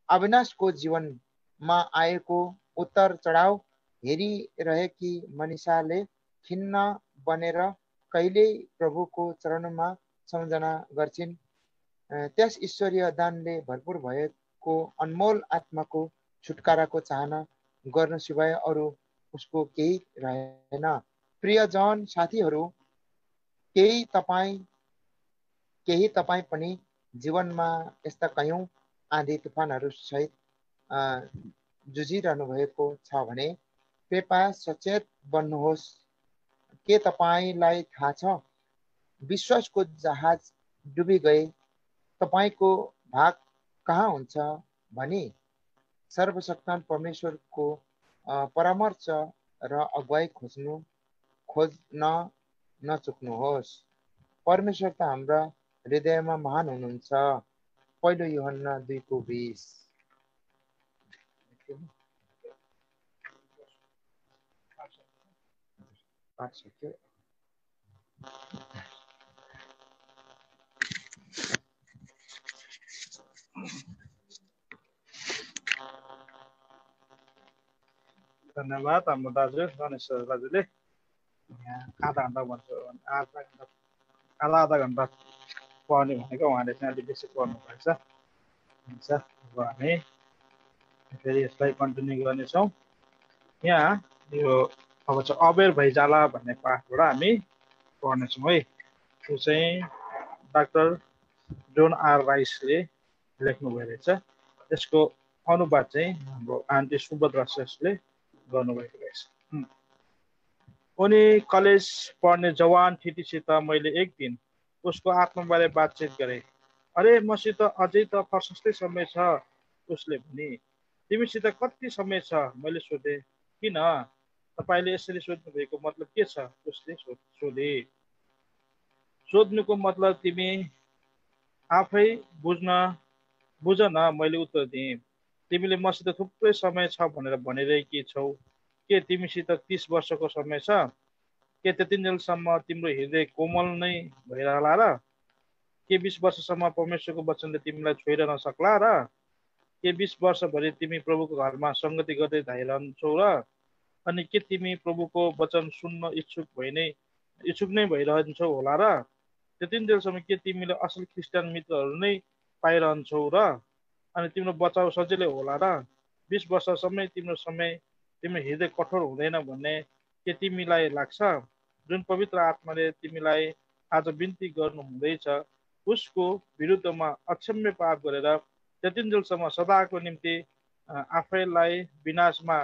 अविनाशको जीवनमा आएको उतार चढाव हेरिरहेकी मनिषाले खिन्न बनेर कहिल्यै प्रभुको चरणमा सम्झना गर्छिन्। त्यस ईश्वरीय दानले भरपूर भएको अनमोल आत्माको छुटकाराको चाहना गर्नु सिवाय अरू उसको केही रहेन। प्रियजन साथीहरू, केही तपाईँ पनि जीवनमा यस्ता कयौं आँधी तुफानहरू सहित जुझिरहनु भएको छ भने कृपया सचेत बन्नुहोस्। के तपाईँलाई थाहा छ, विश्वासको जहाज डुबी गए तपाईँको भाग कहाँ हुन्छ भनी? सर्वशक्तिमान परमेश्वरको परामर्श र अगुवाई खोज्न नचुक्नुहोस्। परमेश्वर त हाम्रा हृदयमा महान हुनुहुन्छ। पहिलो यूहन्ना 2:20। पाठ सक्यो। धन्यवाद हाम्रो दाजु गणेश्वर दाजुले यहाँ आधा घन्टा भन्छु आधा घन्टा पढ्ने भनेको उहाँले चाहिँ अलिक बेसी पढ्नु भएछ। हुन्छ, अब हामी फेरि यसलाई कन्टिन्यू गर्नेछौँ। यहाँ यो अब चाहिँ अबेर भैजाला भन्ने पाठबाट हामी पढ्नेछौँ है। त्यो चाहिँ डाक्टर जोन आर राइसले लेख्नुभएको रहेछ। त्यसको अनुवाद चाहिँ हाम्रो आन्टी सुभद्रा श्रेष्ठले गर्नुभएको रहेछ। उनी कलेज पढ्ने जवान ठिटीसित मैले एक दिन उसको आत्माबारे बातचित गरेँ। अरे मसित अझै त प्रशस्तै समय छ, उसले भने। तिमीसित कति समय छ, मैले सोधेँ। किन तपाईँले यसरी सोध्नु भएको मतलब के छ, उसले सोधे। सोध्नुको मतलब तिमी आफै बुझ न, मैले उत्तर दिएँ। तिमीले मसित थुप्रै समय छ भनेर भनिरहेकी छौ। के तिमीसित 30 वर्षको समय छ? के त्यतिन्जेलसम्म तिम्रो हृदय कोमल नै भइरहला र? के 20 वर्षसम्म परमेश्वरको वचनले तिमीलाई छोएर नसक्ला र? के 20 वर्षभरि तिमी प्रभुको घरमा सङ्गति गर्दै धाइरहन्छौ र? अनि के तिमी प्रभुको वचन सुन्न इच्छुक नै भइरहन्छौ होला र? त्यतिन्जेलसम्म के तिमीले असल क्रिस्चियन मित्रहरू नै पाइरहन्छौ र? अनि तिम्रो बचाउ सजिलै होला र? 20 वर्षसम्मै तिम्रो हृदय कठोर हुँदैन भन्ने के तिमीलाई लाग्छ? जुन पवित्र आत्माले तिमीलाई आज बिन्ती गर्नु हुँदैछ, उसको विरुद्धमा अक्षम्य पाप गरेर त्यतिन्जेलसम्म सदाको निम्ति आफैलाई विनाशमा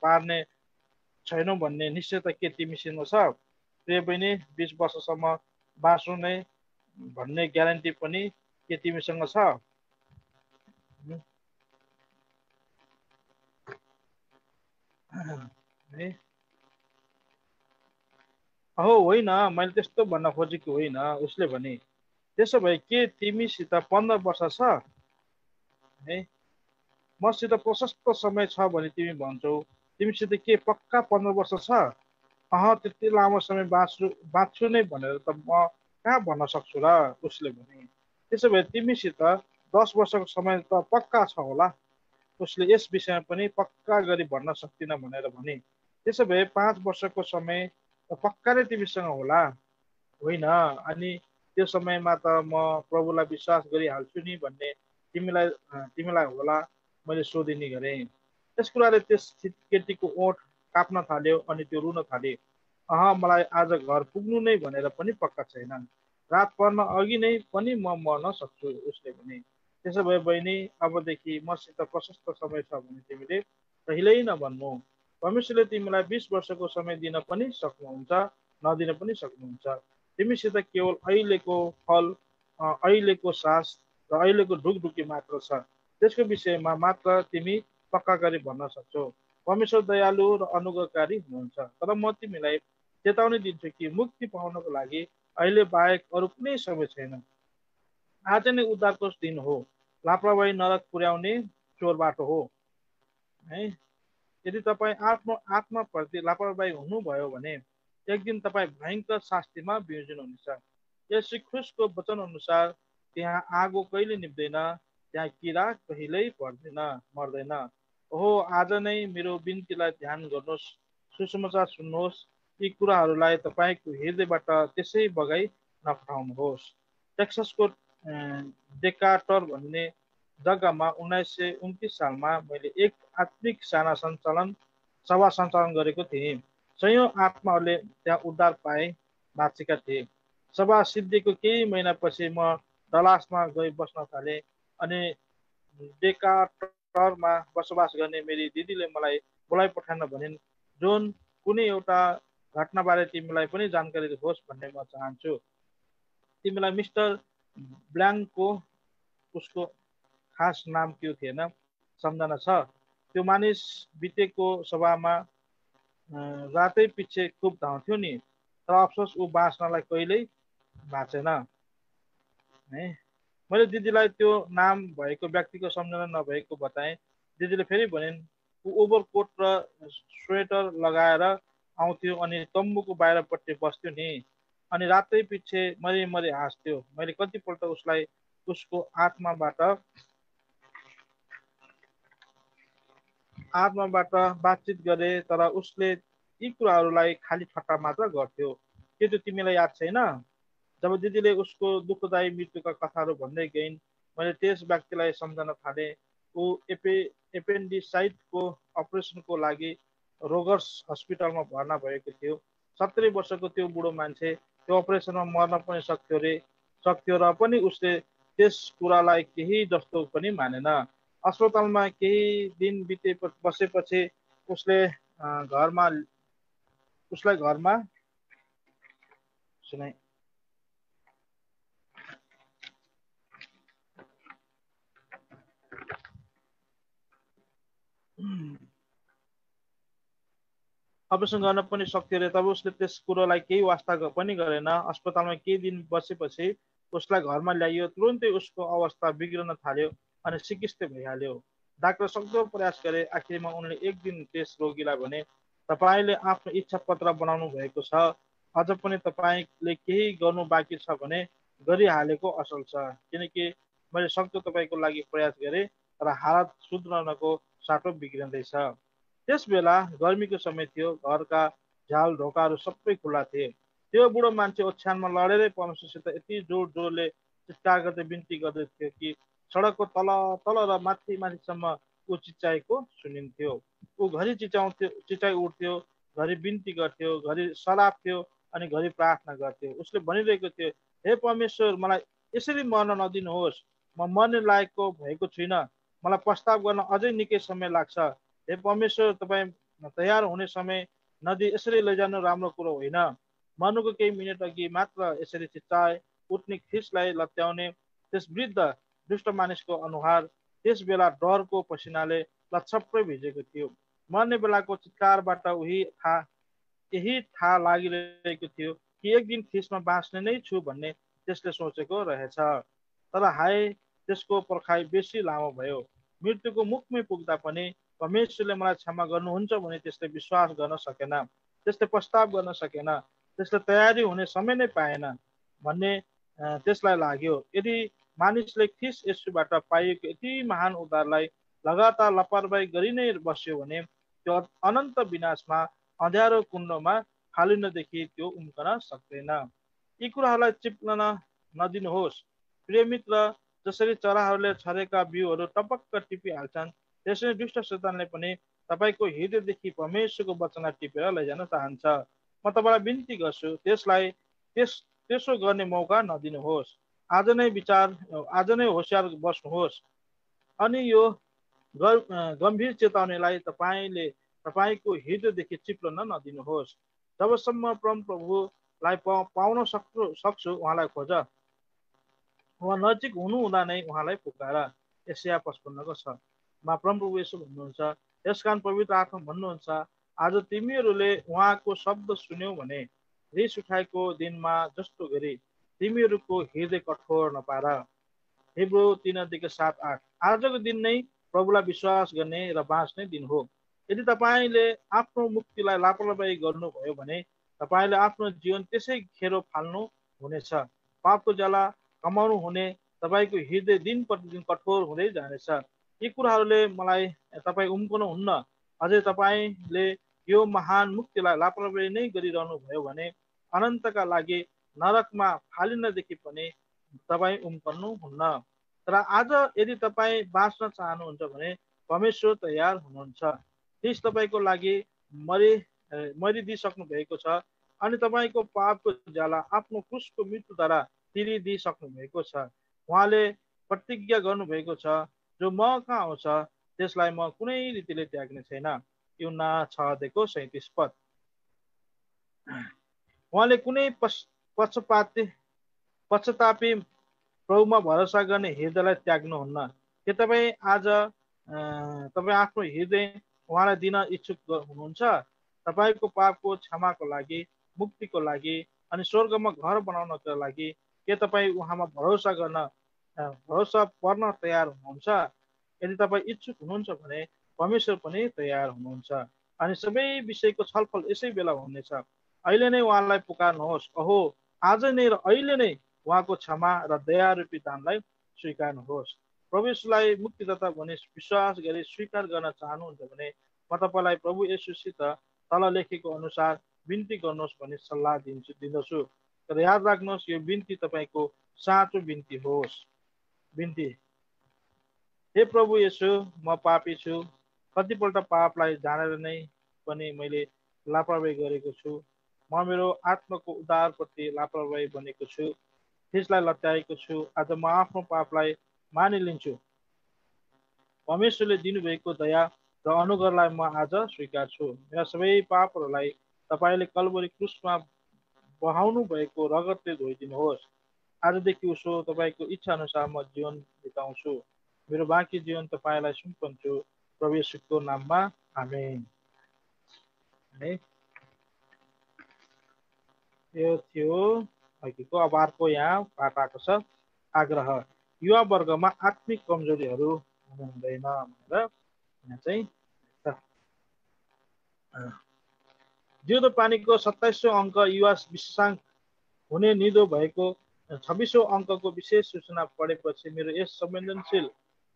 पार्ने छैनौ भन्ने निश्चयता के तिमीसँग छ? प्रिय बहिनी, 20 वर्षसम्म बाँच्नु नै भन्ने ग्यारेन्टी पनि के तिमीसँग छ? अहो होइन, मैले त्यस्तो भन्न खोजेको होइन, उसले भने। त्यसो भए के तिमीसित 15 वर्ष छ? मसित प्रशस्त समय छ भने तिमी भन्छौ। तिमीसित के पक्का 15 वर्ष छ? त्यति लामो समय बाँच्छु नै भनेर त म कहाँ भन्न सक्छु र, उसले भने। त्यसो भए तिमीसित 10 वर्षको समय त पक्का छ होला, उसले यस विषयमा पनि पक्का गरी भन्न सक्दिनँ भनेर भने। त्यसो भए 5 वर्षको समय त पक्का नै तिमीसँग होला, होइन? अनि त्यो समयमा त म प्रभुलाई विश्वास गरिहाल्छु नि भन्ने तिमीलाई होला, मैले सोधिनी गरेँ। त्यस कुराले त्यस केटीको ओठ काप्न थाल्यो अनि त्यो रुन थाले। मलाई आज घर पुग्नु नै भनेर पनि पक्का छैन। रात पर्न अघि नै पनि म मर्न सक्छु, उसले भने। त्यसो भए बहिनी, अबदेखि मसित प्रशस्त समय छ भने तिमीले कहिल्यै नभन्नु। परमेश्वरले तिमीलाई 20 वर्षको समय दिन पनि सक्नुहुन्छ, नदिन पनि सक्नुहुन्छ। तिमीसित केवल अहिलेको फल, अहिलेको सास र अहिलेको ढुकढुकी मात्र छ। त्यसको विषयमा मात्र तिमी पक्का गरी भन्न सक्छौ। परमेश्वर दयालु र अनुग्रहकारी हुनुहुन्छ। तर म तिमीलाई चेतावनी दिन्छु कि मुक्ति पाउनको लागि अहिले बाहेक अरू कुनै समय छैन। आज नै उद्धारको दिन हो। लापरवाही नरक पुर्याउने चोर बाटो हो। है, यदि तपाईँ आत्माप्रति लापरवाही हुनुभयो भने एक दिन तपाईँ भयङ्कर शास्तिमा बिउजिनुहुनेछ। यसो ख्रिस्टको वचन अनुसार त्यहाँ आगो कहिले निप्दैन, त्यहाँ किरा कहिल्यै मर्दैन। ओहो, आज नै मेरो बिन्तीलाई ध्यान गर्नुहोस्, सुसमाचार सुन्नुहोस्। यी कुराहरूलाई तपाईँको हृदयबाट त्यसै बगाई नपठाउनुहोस्। टेक्सासको डेकाटर भन्ने जग्गामा 1929 सालमा मैले एक आत्मिक साना सभा सञ्चालन गरेको थिएँ। सयौं आत्माहरूले त्यहाँ उद्धार पाए, बाँचेका थिए। सभा सिद्धिएको केही महिनापछि म डलासमा गई बस्न थालेँ अनि डेकाटरमा बसोबास गर्ने मेरी दिदीले मलाई बोलाइ पठाउन भनिन्। जोन, कुनै एउटा घटनाबारे तिमीलाई पनि जानकारी होस् भन्ने म चाहन्छु। तिमीलाई मिस्टर ब्ल्याङ्कको, उसको खास नाम के थिएन, सम्झना छ? त्यो मानिस बितेको सभामा रातै पछि खुब धाउँथ्यो नि, तर अफसोस ऊ बाँच्नलाई कहिल्यै बाँचेन है। मैले दिदीलाई त्यो नाम भएको व्यक्तिको सम्झना नभएको बताएँ। दिदीले फेरि भनिन्, ऊ ओभरकोट र स्वेटर लगाएर आउँथ्यो अनि तम्बुको बाहिरपट्टि बस्थ्यो नि, अनि रातै पछि मरि मरि हाँस्थ्यो। मैले कतिपल्ट उसलाई उसको आत्माबाट बातचित गरे, तर उसले यी कुराहरूलाई खाली ठट्टा मात्र गर्थ्यो। के त्यो तिमीलाई याद छैन? जब दिदीले उसको दुःखदायी मृत्युका कथाहरू भन्दै गइन्, मैले त्यस व्यक्तिलाई सम्झन थालेँ। ऊ एपेन्डिसाइटको अपरेसनको लागि रोगर्स हस्पिटलमा भर्ना भएको थियो। 70 वर्षको त्यो बुढो मान्छे त्यो अपरेसनमा मर्न पनि सक्थ्यो र पनि उसले त्यस कुरालाई केही जस्तो पनि मानेन। अस्पतालमा केही दिन बसेपछि उसले घरमा उसलाई घरमा सुनाइ अपरेसन गर्न पनि सक्थ्यो रे, तब उसले त्यस कुरोलाई केही वास्ता पनि गरेन। अस्पतालमा केही दिन बसेपछि उसलाई घरमा ल्याइयो। तुरुन्तै उसको अवस्था बिग्रन थाल्यो अनि सिकिस्त भइहाल्यो। डाक्टर सक्दो प्रयास गरे। आखिरमा उनले एक दिन त्यस रोगीलाई भने, तपाईँले आफ्नो इच्छा पत्र बनाउनु भएको छ, अझ पनि तपाईँले केही गर्नु बाँकी छ भने गरिहालेको असल छ, किनकि मैले सक्दो तपाईँको लागि प्रयास गरेँ र हालत सुध्रनको साटो बिग्रिँदैछ। त्यस बेला गर्मीको समय थियो। घरका झ्याल ढोकाहरू सबै खुल्ला थिए। त्यो बुढो मान्छे ओछ्यानमा लडेरै परमेश्वरसित यति जोड जोडले चित्कार गर्दै बिन्ती गर्दै कि सडकको तल तल र माथि माथिसम्म ऊ चिच्याएको सुनिन्थ्यो। ऊ घरि चिचाइ उठ्थ्यो, घरि बिन्ती गर्थ्यो, घरि सलाप्थ्यो अनि घरि प्रार्थना गर्थ्यो। उसले भनिरहेको थियो, हे परमेश्वर, मलाई यसरी मर्न नदिनुहोस्। म मर्ने लायकको भएको छुइनँ। मलाई प्रस्ताव गर्न अझै निकै समय लाग्छ। हे परमेश्वर, तपाईँ तयार हुने समय नदी यसरी लैजानु राम्रो कुरो होइन। मर्नुको केही मिनट अघि मात्र यसरी चिच्चाए उठ्ने ख्रिसलाई लत्याउने त्यस वृद्ध दुष्ट मानिसको अनुहार त्यस बेला डरको पसिनाले लछप्पै भिजेको थियो। मर्ने बेलाको चित्कारबाट यही थाहा लागिरहेको थियो कि एक दिन ख्रिसमा बाँच्ने नै छु भन्ने त्यसले सोचेको रहेछ। तर हाय, त्यसको पर्खाइ बेसी लामो भयो। मृत्युको मुखमै पुग्दा पनि परमेश्वरले मलाई क्षमा गर्नुहुन्छ भने त्यसले विश्वास गर्न सकेन। त्यसले प्रस्ताव गर्न सकेन। त्यसले तयारी हुने समय नै पाएन भन्ने त्यसलाई लाग्यो। यदि मानिसले ख्रिस्ट येशूबाट पाइएको यति महान उद्धारलाई लगातार लापरवाही गरि नै बस्यो भने त्यो अनन्त विनाशमा अँध्यारो कुण्डमा फालिनदेखि त्यो उम्कन सक्दैन। यी कुराहरूलाई चिप्लन नदिनुहोस्। प्रिय मित्र, जसरी चराहरूले छरेका बिउहरू टपक्क टिपिहाल्छन्, त्यसरी दुष्ट शैतानले पनि तपाईँको हृदयदेखि परमेश्वरको वचनलाई टिपेर लैजान चाहन्छ। म तपाईँलाई बिन्ती गर्छु, त्यसो गर्ने मौका नदिनुहोस्। आज नै होसियार बस्नुहोस् अनि यो गम्भीर चेतावनीलाई तपाईँको हृदयदेखि चिप्लन नदिनुहोस्। जबसम्म प्रभुलाई पाउन सक्छु उहाँलाई खोज। उहाँ नजिक हुनुहुँदा नै उहाँलाई पुकार। एशिया 55 छ मा परमप्रभु यसो भन्नुहुन्छ, यसकारण पवित्र आत्मा भन्नुहुन्छ, आज तिमीहरूले उहाँको शब्द सुन्यौ भने रिस उठाएको दिनमा जस्तो गरी तिमीहरूको हृदय कठोर नपार। हिब्रू 3:7-8। आजको दिन नै प्रभुलाई विश्वास गर्ने र बाँच्ने दिन हो। यदि तपाईँले आफ्नो मुक्तिलाई लापरवाही गर्नुभयो भने तपाईँले आफ्नो जीवन त्यसै खेरो फाल्नु हुनेछ। पापको ज्याला कमाउनु हुने तपाईँको हृदय दिन प्रतिदिन कठोर हुँदै जानेछ। यी कुराहरूले मलाई तपाईँ उम्कनु हुन्न। अझै तपाईँले यो महान मुक्तिलाई लापरवाही नै गरिरहनु भयो भने अनन्तका लागि नरकमा फालिनदेखि पनि तपाईँ उम्कनु हुन्न। तर आज यदि तपाईँ बाँच्न चाहनुहुन्छ भने परमेश्वर तयार हुनुहुन्छ। ख्रिस्ट तपाईँको लागि मरिदिइसक्नु भएको छ अनि तपाईँको पापको ज्याला आफ्नो क्रुसको मृत्युद्वारा तिरिदिइसक्नु भएको छ। उहाँले प्रतिज्ञा गर्नुभएको छ, जो म कहाँ आउँछ त्यसलाई म कुनै रीतिले त्याग्ने छैन। यूहन्ना 6:37 पद। उहाँले कुनै पश्चातापी प्रभुमा भरोसा गर्ने हृदयलाई त्याग्नुहुन्न। के तपाईँ आफ्नो हृदय उहाँलाई दिन इच्छुक हुनुहुन्छ? तपाईँको पापको क्षमाको लागि, मुक्तिको लागि अनि स्वर्गमा घर बनाउनको लागि के तपाईँ उहाँमा भरोसा पर्न तयार हुनुहुन्छ? यदि तपाईँ इच्छुक हुनुहुन्छ भने परमेश्वर पनि तयार हुनुहुन्छ अनि सबै विषयको छलफल यसै बेला हुनेछ। अहिले नै उहाँलाई पुकार्नुहोस्। अहो, आज नै र अहिले नै उहाँको क्षमा र दया रूपी दानलाई स्वीकार्नुहोस्। प्रभुलाई मुक्तिदाता भनी विश्वास गरी स्वीकार गर्न चाहनुहुन्छ भने म तपाईँलाई प्रभु येशूसित तल लेखेको अनुसार बिन्ती गर्नुहोस् भन्ने सल्लाह दिँदछु। तर याद राख्नुहोस्, यो बिन्ती तपाईँको साँचो बिन्ती होस्। बिन्ती, हे प्रभु येशू, म पापी छु। कतिपल्ट पापलाई जानेर नै पनि मैले लापरवाही गरेको छु। म मेरो आत्माको उद्धारप्रति लापरवाही बनेको छु, त्यसलाई लट्याएको छु। आज म आफ्नो पापलाई मानिलिन्छु। परमेश्वरले दिनुभएको दया र अनुग्रहलाई म आज स्वीकार्छु। मेरा सबै पापहरूलाई तपाईँले कल्वरी क्रुसमा बहाउनु भएको रगतले धोइदिनुहोस्। आजदेखि उसो तपाईँको इच्छा अनुसार म जीवन बिताउँछु। मेरो बाँकी जीवन तपाईँलाई सुम्पन्छु। प्रभु येशूको नाममा आमेन। है, यो थियो अघिको। अब अर्को यहाँ पाठ आएको छ, आग्रह। युवा वर्गमा आत्मिक कमजोरीहरू हुनु हुँदैन भनेर यहाँ चाहिँ जिउँदो पानीको 27औं अङ्क युवा विशेषाङ्क हुने निदो भएको 26औं अङ्कको विशेष सूचना पढेपछि मेरो यस संवेदनशील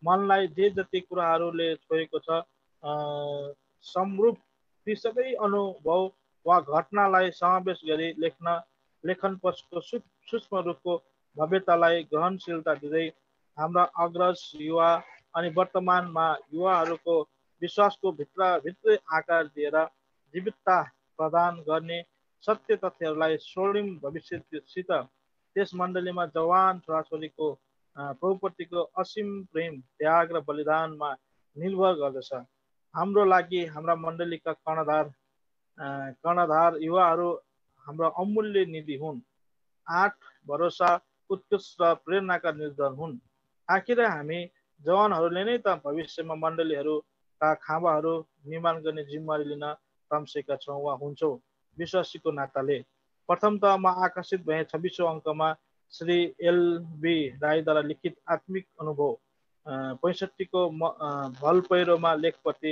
मनलाई जे जति कुराहरूले छोएको छ समरूप ती सबै अनुभव वा घटनालाई समावेश गरी लेखन पछिको सूक्ष्म रूपको भव्यतालाई ग्रहणशीलता दिँदै हाम्रा अग्रज युवा अनि वर्तमानमा युवाहरूको विश्वासको भित्रै आकार दिएर जीवितता प्रदान गर्ने सत्य तथ्यहरूलाई स्वर्णिम भविष्यसित त्यस मण्डलीमा जवान छोराछोरीको प्रभुप्रतिको असीम प्रेम, त्याग र बलिदानमा निर्भर गर्दछ। हाम्रो लागि हाम्रा मण्डलीका कर्णधार युवाहरू हाम्रा अमूल्य निधि हुन्। आँट, भरोसा, उत्कृष्ट र प्रेरणाका निर्धन हुन्। आखिर हामी जवानहरूले नै त भविष्यमा मण्डलीहरूका खाँबाहरू निर्माण गर्ने जिम्मेवारी लिन तम्सेका छौँ वा हुन्छौँ। विश्वासीको नाताले प्रथम त म आकर्षित भएँ 26औं अङ्कमा श्री एल.बी. राईद्वारा लिखित आत्मिक अनुभव 65को भल पहिरोमा लेखप्रति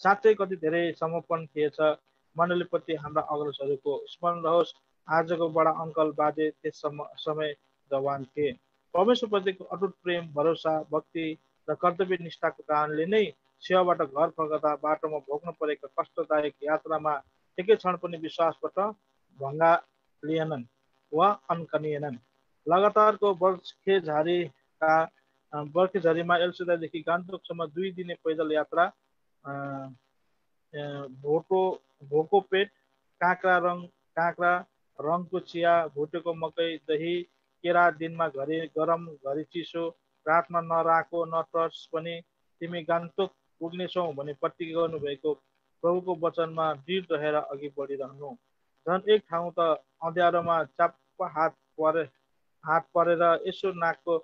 साँच्चै कति धेरै समर्पण थिएछ। मण्डलीप्रति हाम्रा अग्रजहरूको स्मरण रहोस्। आजको बडा अङ्कल बाजे त्यस समय जवान थिए। परमेश्वरप्रतिको अटुट प्रेम, भरोसा, भक्ति र कर्तव्य निष्ठाको कारणले नै सेवाबाट घर फर्कदा बाटोमा भोग्न परेका कष्टदायक यात्रामा एकै क्षण पनि विश्वासबाट भङ्गा लिएनन् वा अन्कनिएनन्। लगातारको बर्खेझरीमा एल्सुदादेखि गान्तोकसम्म 2 दिने पैदल यात्रा, भोको पेट, काँक्रा, रङको चिया, भुटेको मकै, दही, केरा, दिनमा घरि गरम घरि चिसो, रातमा न राको न टर्च पनि तिमी गान्तोक पुग्नेछौ भने प्रतिज्ञा गर्नुभएको प्रभुको वचनमा दृढ रहेर अघि बढिरहनु। झन् एक ठाउँ त अँध्यारोमा चाप्प हात परेर यसो नाकको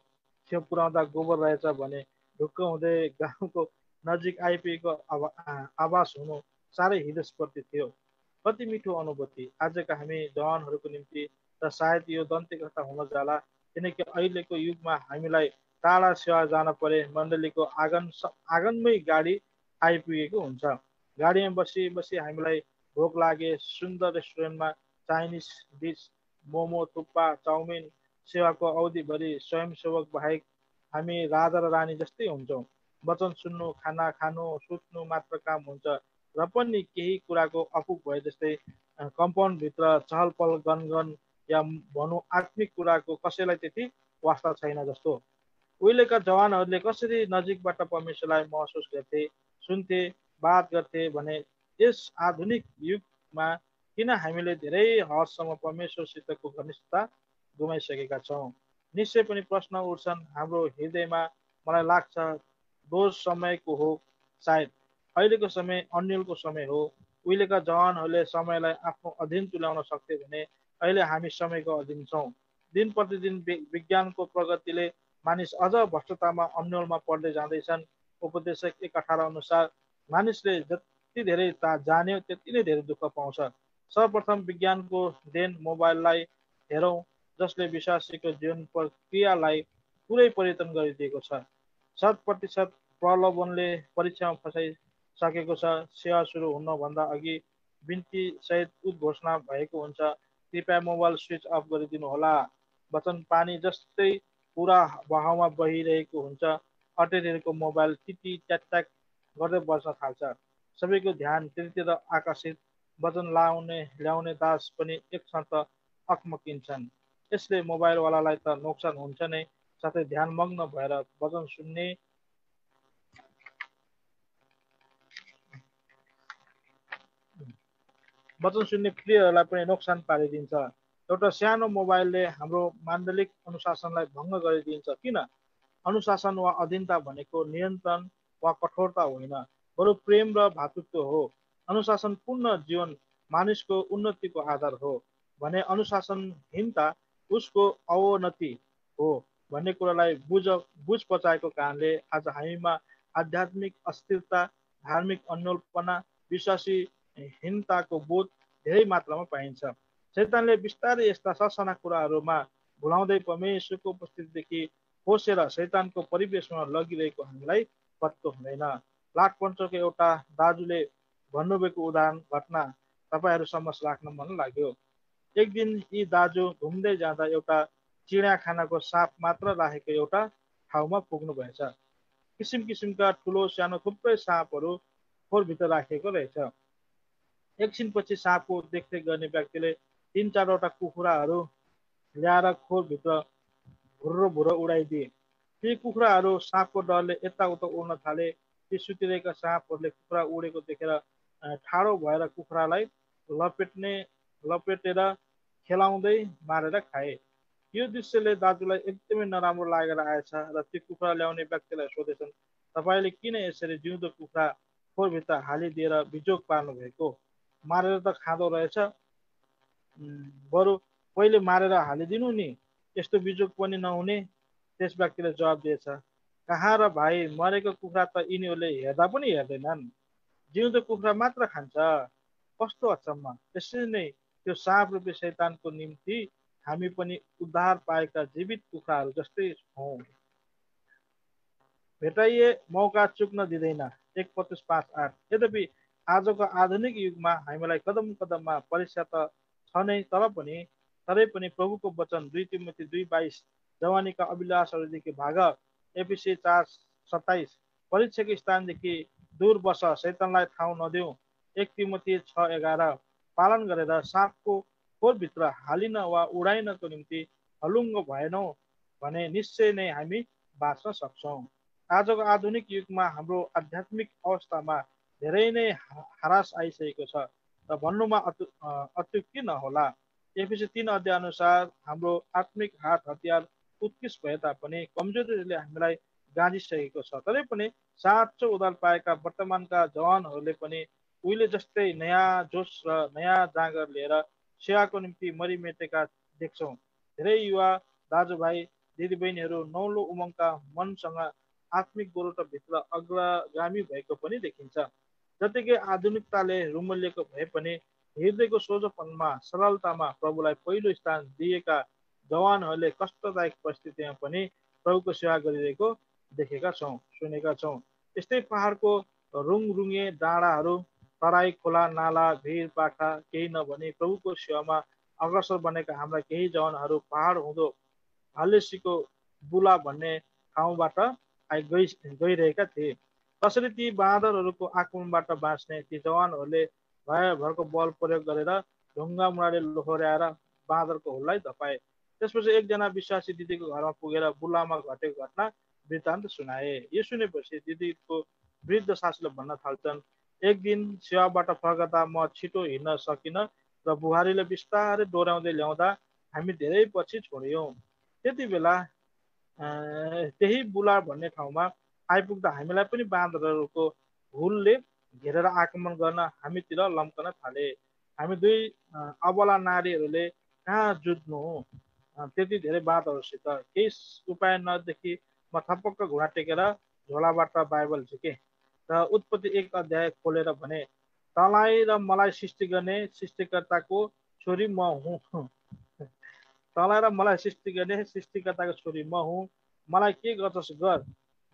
छेउ पुर्याउँदा गोबर रहेछ भने ढुक्क हुँदै गाउँको नजिक आइपुगेको आवास हुनु साह्रै हृदयस्पर्शी थियो। कति मिठो अनुभूति आजका हामी जवानहरूको निम्ति र सायद यो दन्त्यकथा हुन जाला, किनकि अहिलेको युगमा हामीलाई टाढा सेवा जान परे मण्डलीको आँगनमै गाडी आइपुगेको हुन्छ। गाडीमा बसी बसी हामीलाई भोक लागे सुन्दर रेस्टुरेन्टमा Chinese dish, momo, thukpa, chow mein सेवाको अवधिभरि स्वयंसेवक बाहेक हामी राजा र रानी जस्तै हुन्छौँ। वचन सुन्नु, खाना खानु, सुत्नु मात्र काम हुन्छ र पनि केही कुराको अपुग भए जस्तै कम्पाउन्डभित्र चहलपहल गनगन या भनौँ आत्मिक कुराको कसैलाई त्यति वास्ता छैन जस्तो। उहिलेका जवानहरूले कसरी नजिकबाट परमेश्वरलाई महसुस गर्थे, सुन्थे, बात गर्थे भने यस आधुनिक युगमा किन हामीले धेरै हदसम्म परमेश्वरसितको घनिष्ठता गुमाइसकेका छौँ? निश्चय पनि प्रश्न उठ्छन् हाम्रो हृदयमा। मलाई लाग्छ दोष समयको हो, सायद अहिलेको समय अन्यलको समय हो। उहिलेका जवानहरूले समयलाई आफ्नो अधीन तुल्याउन सक्थे भने अहिले हामी समयको अधीन छौँ। दिन प्रतिदिन विज्ञानको प्रगतिले मानिस अझ भ्रष्टतामा अन्यलमा पर्दै जाँदैछन्। उपदेशक 1:18 अनुसार मानिसले जति धेरै जान्यो त्यति नै धेरै दुःख पाउँछ। सर्वप्रथम विज्ञानको देन मोबाइललाई हेरौँ, जसले विश्वासीको जीवन प्रक्रियालाई पुरै परिवर्तन गरिदिएको छ। 100% प्रलोभनले परीक्षामा फसाइसकेको छ। सेवा सुरु हुनुभन्दा अघि बिन्ती सहित उद्घोषणा भएको हुन्छ, कृपया मोबाइल स्विच अफ गरिदिनुहोला। वचन पानी जस्तै पुरा बहावमा बहिरहेको हुन्छ। अटेरीहरूको मोबाइल टिटी ट्याक गर्दै बज्न थाल्छ। सबैको ध्यान त्यतिर आकर्षित। वचन ल्याउने दास पनि एक क्षण त अकमकिन्छन्। यसले मोबाइलवालालाई त नोक्सान हुन्छ नै, साथै ध्यानमग्न भएर वचन सुन्ने प्रियहरूलाई पनि नोक्सान पारिदिन्छ। एउटा सानो मोबाइलले हाम्रो माण्डलिक अनुशासनलाई भङ्ग गरिदिन्छ। किन? अनुशासन वा अधीनता भनेको नियन्त्रण वा कठोरता होइन, बरु प्रेम र भातृत्व हो। अनुशासनपूर्ण जीवन मानिसको उन्नतिको आधार हो भने अनुशासनहीनता उसको अवनति हो भन्ने कुरालाई बुझ पचाएको कारणले आज हामीमा आध्यात्मिक अस्थिरता, धार्मिक अन्योलपना, विश्वासीहीनताको बोध धेरै मात्रामा पाइन्छ। शैतानले बिस्तारै यस्ता ससाना कुराहरूमा भुलाउँदै परमेश्वरको उपस्थितिदेखि खोसेर शैतानको परिवेशमा लगिरहेको हामीलाई पत्तो हुँदैन। लाठ पञ्चको एउटा दाजुले भन्नुभएको उदाहरण घटना तपाईँहरू समक्ष राख्न मन लाग्यो। एक दिन यी दाजु घुम्दै जाँदा एउटा चिडियाखानाको साँप मात्र राखेको एउटा ठाउँमा पुग्नु भएछ। किसिम किसिमका ठुलो सानो थुप्रै साँपहरू खोरभित्र राखिएको रहेछ। एकछिनपछि साँपको देखरेख गर्ने व्यक्तिले 3-4वटा कुखुराहरू ल्याएर खोरभित्र भुर्रो उडाइदिए। ती कुखुराहरू साँपको डरले यताउता उड्न थाले। ती सुतिरहेका साँपहरूले कुखुरा उडेको देखेर ठाडो भएर कुखुरालाई लपेटेर खेलाउँदै मारेर खाए। यो दृश्यले दाजुलाई एकदमै नराम्रो लागेर आएछ र ती कुखुरा ल्याउने व्यक्तिलाई सोधेछन्, तपाईँले किन यसरी जिउँदो कुखुरा खोरभित्र हालिदिएर बिजोग पार्नु भएको? मारेर त खाँदो रहेछ, बरु पहिले मारेर हालिदिनु नि, यस्तो बिजोग पनि नहुने। त्यस व्यक्तिले जवाब दिएछ, कहाँ र भाइ, मरेको कुखुरा त यिनीहरूले हेर्दा पनि हेर्दैनन्, जिउँदो कुखुरा मात्र खान्छ। कस्तो अचम्म! त्यसरी नै त्यो साँप रूपी शैतानको निम्ति हामी पनि उद्धार पाएका जीवित कुखुराहरू जस्तै हौँ। भेटाइए मौका चुक्न दिँदैन। 1 पत्रुस 5:8। यद्यपि आजको आधुनिक युगमा हामीलाई कदम कदममा परीक्षा त छ नै, तरै पनि प्रभुको वचन 2 तिमोथी 2:22, जवानीका अभिलाषहरूदेखि भाग, एफिसी 4:27, परीक्षाको स्थानदेखि दूर बस, शैतानलाई ठाउँ नदेऊ, 1 तिमोथी 6:11, पालन गरेर साँपको खोरभित्र हालिन वा उडाइनको निम्ति हलुङ्गो भएनौँ भने निश्चय नै हामी बाँच्न सक्छौँ। आजको आधुनिक युगमा हाम्रो आध्यात्मिक अवस्थामा धेरै नै ह्रास आइसकेको छ र भन्नुमा अत्युक्ति नहोला। एफिसी 3 अध्याय अनुसार हाम्रो आत्मिक हात हतियार उत्कृष्ट भए तापनि कमजोरीले हामीलाई गाँजिसकेको छ। तरै पनि साँचो उद्धार पाएका वर्तमानका जवानहरूले पनि उहिले जस्तै नयाँ जोस र नयाँ जाँगर लिएर सेवाको निम्ति मरिमेटेका देख्छौँ। धेरै युवा दाजुभाइ दिदीबहिनीहरू नौलो उमङ्गका मनसँग आत्मिक गोरोटाभित्र अग्रगामी भएको पनि देखिन्छ। जतिकै आधुनिकताले रुमलिएको भए पनि हृदयको सोझोपनमा, सरलतामा प्रभुलाई पहिलो स्थान दिएका जवानहरूले कष्टदायक परिस्थितिमा पनि प्रभुको सेवा गरिरहेको देखेका छौँ, सुनेका छौँ। यस्तै पहाडको रुङरुङे डाँडाहरू, तराई, खोला, नाला, भिर बाखा केही नभनी प्रभुको सेवामा अग्रसर बनेका हाम्रा केही जवानहरू पहाड हुँदो हल्लेसीको बुला भन्ने ठाउँबाट गइरहेका थिए। कसरी ती बाँदरहरूको आक्रमणबाट बाँच्ने, ती जवानहरूले भरको बल प्रयोग गरेर ढुङ्गा मुढाले लोहोर्याएर बाँदरको हुललाई धपाए। त्यसपछि एकजना विश्वासी दिदीको घरमा पुगेर बुलामा घटेको घटना वृत्तान्त सुनाए। यो सुनेपछि दिदीको वृद्ध सासूले भन्न थाल्छन्, एक दिन सेवाबाट फर्कदा म छिटो हिँड्न सकिन र बुहारीले बिस्तारै डोर्याउँदै ल्याउँदा हामी धेरै पछि छोड्यौँ। त्यति बेला त्यही बुला भन्ने ठाउँमा आइपुग्दा हामीलाई पनि बाँदरहरूको हुलले घेरेर आक्रमण गर्न हामीतिर लम्कन थाले। हामी दुई अबला नारीहरूले कहाँ जुझ्नु त्यति धेरै बाँदरहरूसित। केही उपाय नदेखि म थपक्क घुँडा टेकेर झोलाबाट बाइबल झिकेँ र उत्पत्ति 1 अध्याय खोलेर भने, तँलाई र मलाई सृष्टि गर्ने सृष्टिकर्ताको छोरी म हुँ। तँलाई र मलाई सृष्टि गर्ने सृष्टिकर्ताको छोरी म हुँ। मलाई के गर्छस् गर।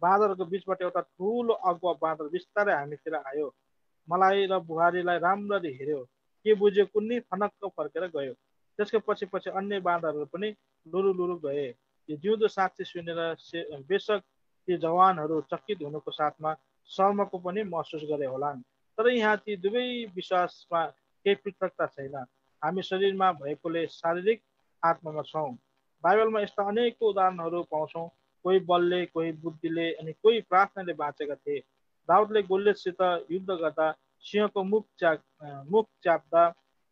बाँदरको बिचबाट एउटा ठुलो अगुवा बाँदर बिस्तारै हामीतिर आयो। मलाई र बुहारीलाई राम्ररी हेऱ्यो। के बुझ्यो कुन्नी फनक्क फर्केर गयो। त्यसको पछि पछि अन्य बाँदरहरू पनि लुरु लुरु गए। यो जिउँदो साक्षी सुनेर बेशक ती जवानहरू चकित हुनुको साथमा शर्मको पनि महसुस गरे होलान्। तर यहाँ ती दुवै विश्वासमा केही पृथकता छैन। हामी शरीरमा भएकोले शारीरिक आत्मामा छौँ। बाइबलमा यस्ता अनेक उदाहरणहरू पाउँछौँ। कोही बलले, कोही बुद्धिले अनि कोही प्रार्थनाले बाँचेका थिए। दाउदले गोलियतसित युद्ध गर्दा सिंहको मुख च्याप्दा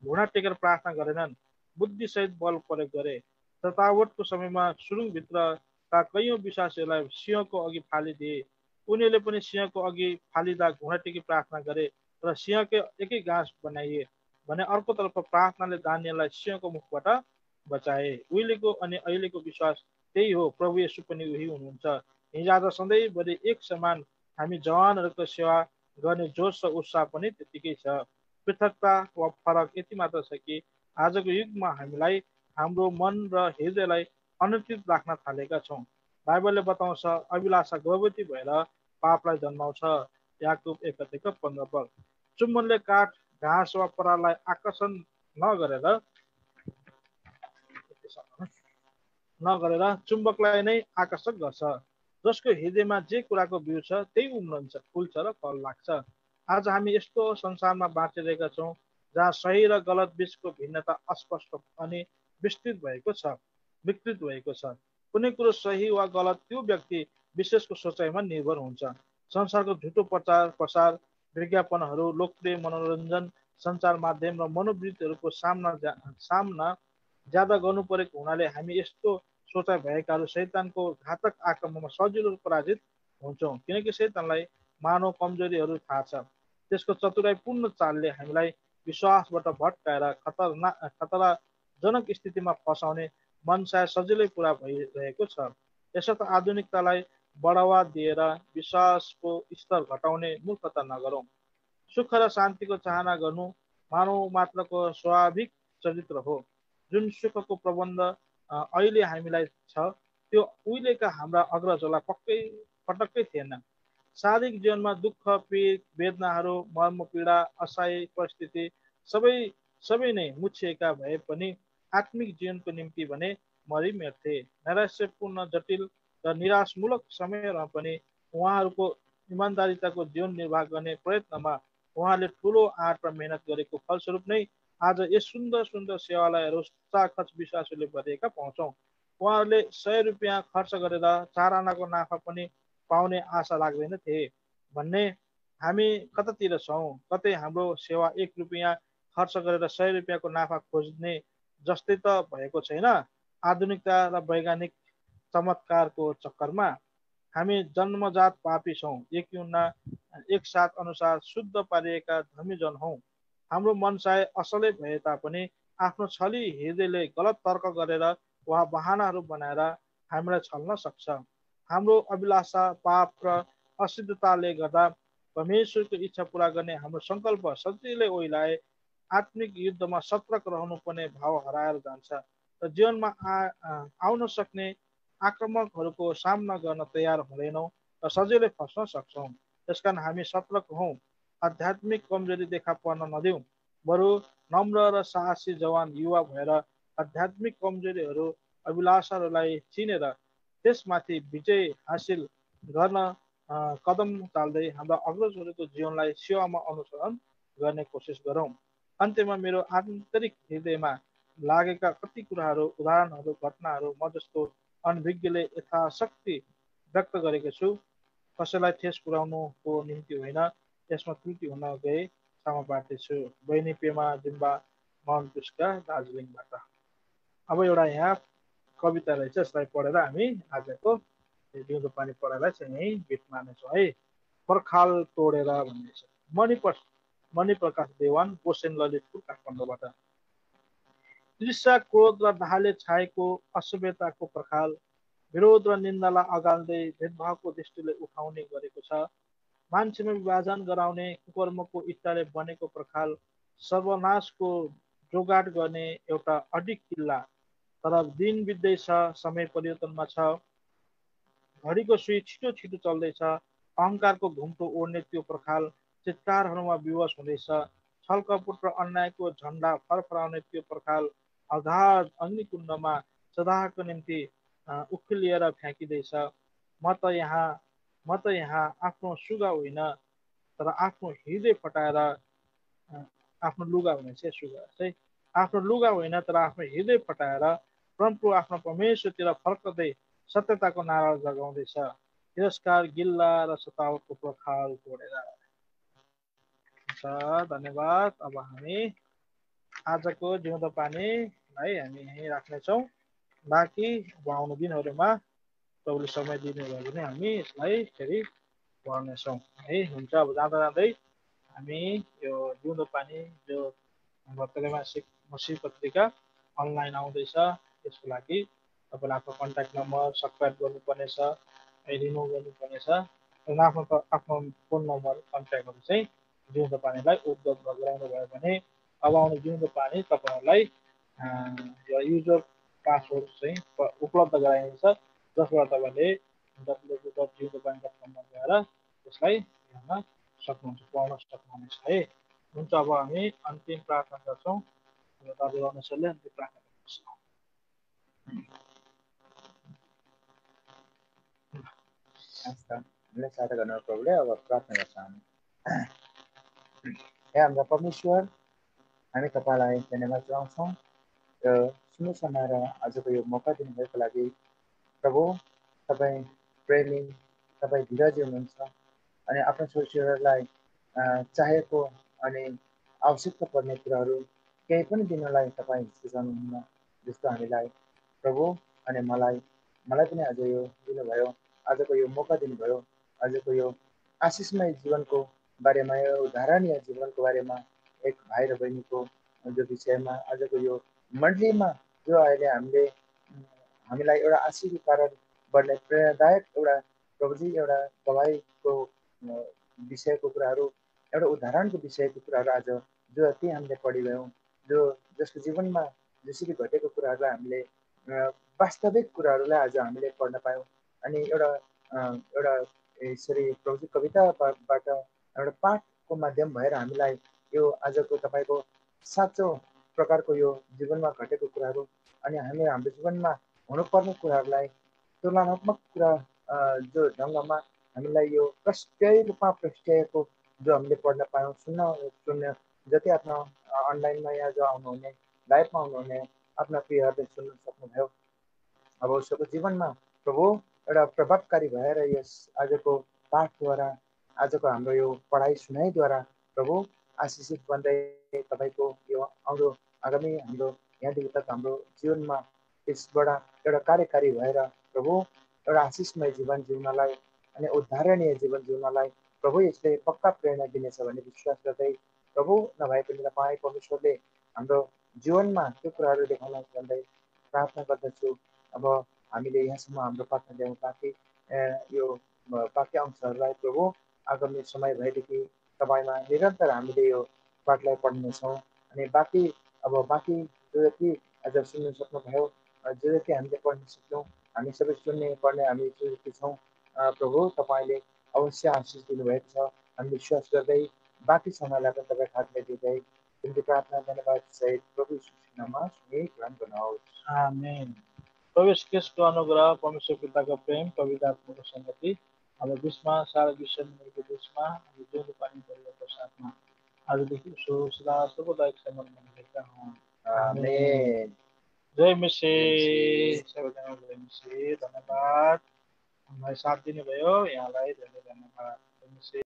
घुँडा टेकेर प्रार्थना गरेनन्, बुद्धिसहित बल प्रयोग गरे। ततावटको समयमा सुरुङभित्रका कैयौँ विश्वासीहरूलाई सिंहको अघि फालिदिए। उनीहरूले पनि सिंहको अघि फालिँदा घुँडा टेकी प्रार्थना गरे र सिंहकै एकै घाँस बनाइए भने अर्कोतर्फ प्रार्थनाले दानियललाई सिंहको मुखबाट बचाए। उहिलेको अनि अहिलेको विश्वास त्यही हो। प्रभु येशू पनि उही हुनुहुन्छ। हिजोआज सधैँभरि एक समान हामी जवानहरूको सेवा गर्ने जोस र उत्साह पनि त्यतिकै छ। पृथकता वा फरक यति मात्र छ कि आजको युगमा हामीलाई हाम्रो मन र हृदयलाई अनुचित राख्न थालेका छौँ। बाइबलले बताउँछ अभिलाषा गर्भवती भएर पापलाई जन्माउँछ। याकुब 1:15। चुम्बनले काठ, घाँस वा पराललाई आकर्षण नगरेर नगरेर चुम्बकलाई नै आकर्षक गर्छ। जसको हृदयमा जे कुराको बिउ छ त्यही उम्रन्छ, फुल्छ र फल लाग्छ। आज हामी यस्तो संसारमा बाँचिरहेका छौँ जहाँ सही र गलत बीचको भिन्नता अस्पष्ट अनि विस्तृत भएको छ विकृत भएको छ। कुनै कुरो सही वा गलत त्यो व्यक्ति विशेषको सोचाइमा निर्भर हुन्छ। संसारको झुटो प्रचार प्रसार, विज्ञापनहरू, लोकप्रिय मनोरञ्जन सञ्चार माध्यम र मनोवृत्तिहरूको सामना ज्यादा गर्नु परेको हुनाले हामी यस्तो सोचाइ भएकाहरू शैतानको घातक आक्रमणमा सजिलो पराजित हुन्छौँ। किनकि शैतानलाई मानव कमजोरीहरू थाहा छ। त्यसको चतुराईपूर्ण चालले हामीलाई विश्वासबाट भट्काएर खतराजनक स्थितिमा फसाउने मनसाय सजिलै पुरा भइरहेको छ। यसर्थ आधुनिकतालाई बढावा दिएर विश्वासको स्तर घटाउने मूर्खता नगरौँ। सुख र शान्तिको चाहना गर्नु मानव मात्रको स्वाभाविक चरित्र हो। जुन सुखको प्रबन्ध अहिले हामीलाई छ त्यो उहिलेका हाम्रा अग्रजहरूलाई पटक्कै थिएन। शारीरिक जीवनमा दुःख, पीड, वेदनाहरू, मर्म, पीडा, असहाय परिस्थिति सबै नै मुछिएका भए पनि आत्मिक जीवनको निम्ति भने मरिमेट्थे। नैराश्यपूर्ण, जटिल र निराशमूलक समयमा पनि उहाँहरूको इमान्दारिताको जीवन निर्वाह गर्ने प्रयत्नमा उहाँले ठुलो आँट र मेहनत गरेको फलस्वरूप नै आज यस सुन्दर सुन्दर सेवालयहरू चाखच विश्वासले भरिएका पाउँछौँ। उहाँहरूले 100 रुपियाँ खर्च गरेर 4 आनाको नाफा पनि पाउने आशा लाग्दैन थिए भन्ने हामी कतातिर छौँ। कतै हाम्रो सेवा 1 रुपियाँ खर्च गरेर 100 रुपियाँको नाफा खोज्ने जस्तै त भएको छैन। आधुनिकता र वैज्ञानिक चमत्कारको चक्करमा हामी जन्मजात पापी छौँ। 1 यूहन्ना 1:7 अनुसार शुद्ध पारिएका धर्मीजन हौँ। हाम्रो मनसाय असलै भए तापनि आफ्नो छली हृदयले गलत तर्क गरेर वा बहानाहरू बनाएर हामीलाई छल्न सक्छ। हाम्रो अभिलाषा, पाप र अशुद्धताले गर्दा परमेश्वरको इच्छा पूरा गर्ने हाम्रो सङ्कल्प सजिलै ओइलाए आत्मिक युद्धमा सतर्क रहनुपर्ने भाव हराएर जान्छ र जीवनमा आउन सक्ने आक्रमकहरूको सामना गर्न तयार हुँदैनौँ र सजिलै फस्न सक्छौँ। त्यसकारण हामी सतर्क हौँ। आध्यात्मिक कमजोरी देखा पर्न नदेऊ। बरु नम्र र साहसी जवान युवा भएर आध्यात्मिक कमजोरीहरू, अभिलाषाहरूलाई चिनेर त्यसमाथि विजय हासिल गर्न कदम चाल्दै हाम्रा अग्रजहरूको जीवनलाई सेवामा अनुसरण गर्ने कोसिस गरौँ। अन्त्यमा मेरो आन्तरिक हृदयमा लागेका कति कुराहरू, उदाहरणहरू, घटनाहरू म जस्तो अनभिज्ञले यथाशक्ति व्यक्त गरेको छु। कसैलाई ठेस पुर्याउनुको निम्ति होइन। यसमा त्रुटि हुन गए क्षमा प्रार्थी छु। बहिनी पेमा जिम्बा माउन्ट पुस्का दार्जिलिङबाट। अब एउटा यहाँ कविता रहेछ, यसलाई पढेर हामी आजको जिउँदो पानी पढाइलाई चाहिँ यहीँ बिट मार्नेछौँ है। पर्खाल तोडेर भन्ने छ। मणिप्रकाश देवान, गोसेन ललितपुर काठमाडौँबाट। ईर्ष्या, क्रोध र दाहले छाएको असभ्यताको पर्खाल विरोध र निन्दालाई अगाल्दै भेदभावको दृष्टिले उठाउने गरेको छ। मान्छेमा विभाजन गराउने कुकर्मको इट्टाले बनेको पर्खाल, सर्वनाशको जोगाड गर्ने एउटा अडिक किल्ला। तर दिन बित्दैछ, समय परिवर्तनमा छ, घडीको सुई छिटो छिटो चल्दैछ। अहङ्कारको घुम्टो ओढ्ने त्यो पर्खाल चित्कारहरूमा विवश हुँदैछ। छलकपट र अन्यायको झन्डा फरफराउने त्यो पर्खाल अगाध अग्निकुण्डमा सदाको निम्ति उखेलिएर फ्याँकिँदैछ। म त यहाँ आफ्नो सुगा होइन, तर आफ्नो हृदय फटाएर आफ्नो लुगा हुने चाहिँ सुगा चाहिँ आफ्नो लुगा होइन, तर आफ्नो हृदय फटाएर परमप्रभु आफ्नो परमेश्वरतिर फर्कँदै सत्यताको नारा जगाउँदैछ। तिरस्कार, गिल्ला र सतावटको पर्खाल तोडेर। धन्यवाद। अब हामी आजको जिउँदो पानीलाई हामी यहीँ राख्नेछौँ। बाँकी अब आउने दिनहरूमा प्रभुले समय दिनुभयो भने हामी यसलाई फेरि पढ्नेछौँ है। हुन्छ। अब जाँदा जाँदै हामी यो जिउँदो पानी जो हाम्रो त्रैमासिक मसीह पत्रिका अनलाइन आउँदैछ, त्यसको लागि तपाईँले आफ्नो कन्ट्याक्ट नम्बर सब्सक्राइब गर्नुपर्नेछ, रिन्यू गर्नुपर्नेछ र आफ्नो फोन नम्बर कन्ट्याक्टहरू चाहिँ जिउँदो पानीलाई उपलब्ध गराउनु भयो भने अब आउने जिउँदो पानी तपाईँहरूलाई युजर पासवर्ड चाहिँ उपलब्ध गराइनेछ, जसबाट तपाईँले www.jiउँदोपानी.com गएर त्यसलाई हेर्न सक्नुहुन्छ, पढ्न सक्नुहुनेछ है। हुन्छ। अब हामी अन्तिम प्रार्थना गर्छौँ। दाजु रमेशले अन्तिम प्रार्थना गर्नुहोस्। हामीलाई सहायता गर्नु प्रभुले। अब प्रार्थना गर्छौँ हामी। हे हाम्रा परमेश्वर, हामी तपाईँलाई धन्यवाद चढाउँछौँ र सुन्नु समाएर आजको यो मौका दिनुभएको लागि। प्रभु, तपाईँ प्रेमी, तपाईँ धीरजी हुनुहुन्छ अनि आफ्नो छोरीहरूलाई चाहेको अनि आवश्यकता पर्ने कुराहरू केही पनि दिनलाई तपाईँ हिचकिचाउनुहुन्न जस्तो हामीलाई प्रभु अनि मलाई पनि आज यो दिनुभयो, आजको यो मौका दिनुभयो, आजको यो आशिषमय जीवनको बारेमा, यो उदाहरणीय जीवनको बारेमा एक भाइ र बहिनीको जो विषयमा आजको यो मण्डलीमा जो अहिले हामीलाई एउटा आशिषको कारण बन्ने प्रेरणादायक एउटा प्रभुजी एउटा गवाईको विषयको कुराहरू, एउटा उदाहरणको विषयको कुराहरू आज जो जति हामीले पढिगयौँ, जसको जीवनमा जसरी घटेको कुराहरूलाई हामीले वास्तविक कुराहरूलाई आज हामीले पढ्न पायौँ अनि एउटा यसरी प्रभुजी कविताबाट एउटा पाठको माध्यम भएर हामीलाई यो आजको तपाईँको साँचो प्रकारको यो जीवनमा घटेको कुराहरू अनि हाम्रो जीवनमा हुनुपर्ने कुराहरूलाई तुलनात्मक कुरा जो ढङ्गमा हामीलाई यो प्रष्टय रूपमा प्रष्टयको जो हामीले पढ्न पायौँ, सुन्न जति आफ्नो अनलाइनमा यहाँ जो आउनुहुने लाइभमा आउनुहुने आफ्ना प्रियहरूले सुन्न सक्नुभयो। अब उसको जीवनमा प्रभु एउटा प्रभावकारी भएर यस आजको पाठद्वारा, आजको हाम्रो यो पढाइ सुनाइद्वारा प्रभु आशिषित बन्दै तपाईँको यो आउँदो आगामी हाम्रो यहाँदेखि तक हाम्रो जीवनमा यसबाट एउटा कार्यकारी भएर प्रभु एउटा आशिषमय जीवन जिउनलाई अनि उदाहरणीय जीवन जिउनलाई प्रभु यसले पक्का प्रेरणा दिनेछ भन्ने विश्वास गर्दै प्रभु नभए पनि तपाईँ परमेश्वरले हाम्रो जीवनमा त्यो कुराहरू देखाउन भन्दै प्रार्थना गर्दछु। अब हामीले यहाँसम्म हाम्रो प्रार्थना ल्याउँ, बाँकी यो बाँकी अंशहरूलाई प्रभु आगामी समय भएदेखि तपाईँमा निरन्तर हामीले यो पाठलाई पढ्नेछौँ अनि बाँकी जो जति आज सुन्नु सक्नुभयो, जो जति हामीले पढ्न सक्यौँ, हामी सबै सुन्ने पढ्ने हामी जो जति छौँ प्रभु तपाईँले अवश्य आशिष दिनुभएको छ। हामी विश्वास गर्दै बाँकी समयलाई पनि तपाईँ हातले दिँदै तिमीले प्रार्थना धन्यवाद सहित प्रभु यीशुको नाममा ग्रहण गर्नुहोस्। आमेन। प्रभु यीशु ख्रीष्टको अनुग्रह, परमेश्वर पिताको प्रेम, पवित्र आत्माको संगति हाम्रो बिचमा, सारा विश्वको बिचमा, हाम्रो जिउँदो पानी परिवारको साथमा आजदेखि सदा सर्वदा एक समय बनिरहेका हुन्। आमेन। जय मसीह। सबैजना जय मसीह। धन्यवाद। हामीलाई साथ दिनुभयो, यहाँलाई धेरै धन्यवाद। जय मसीह।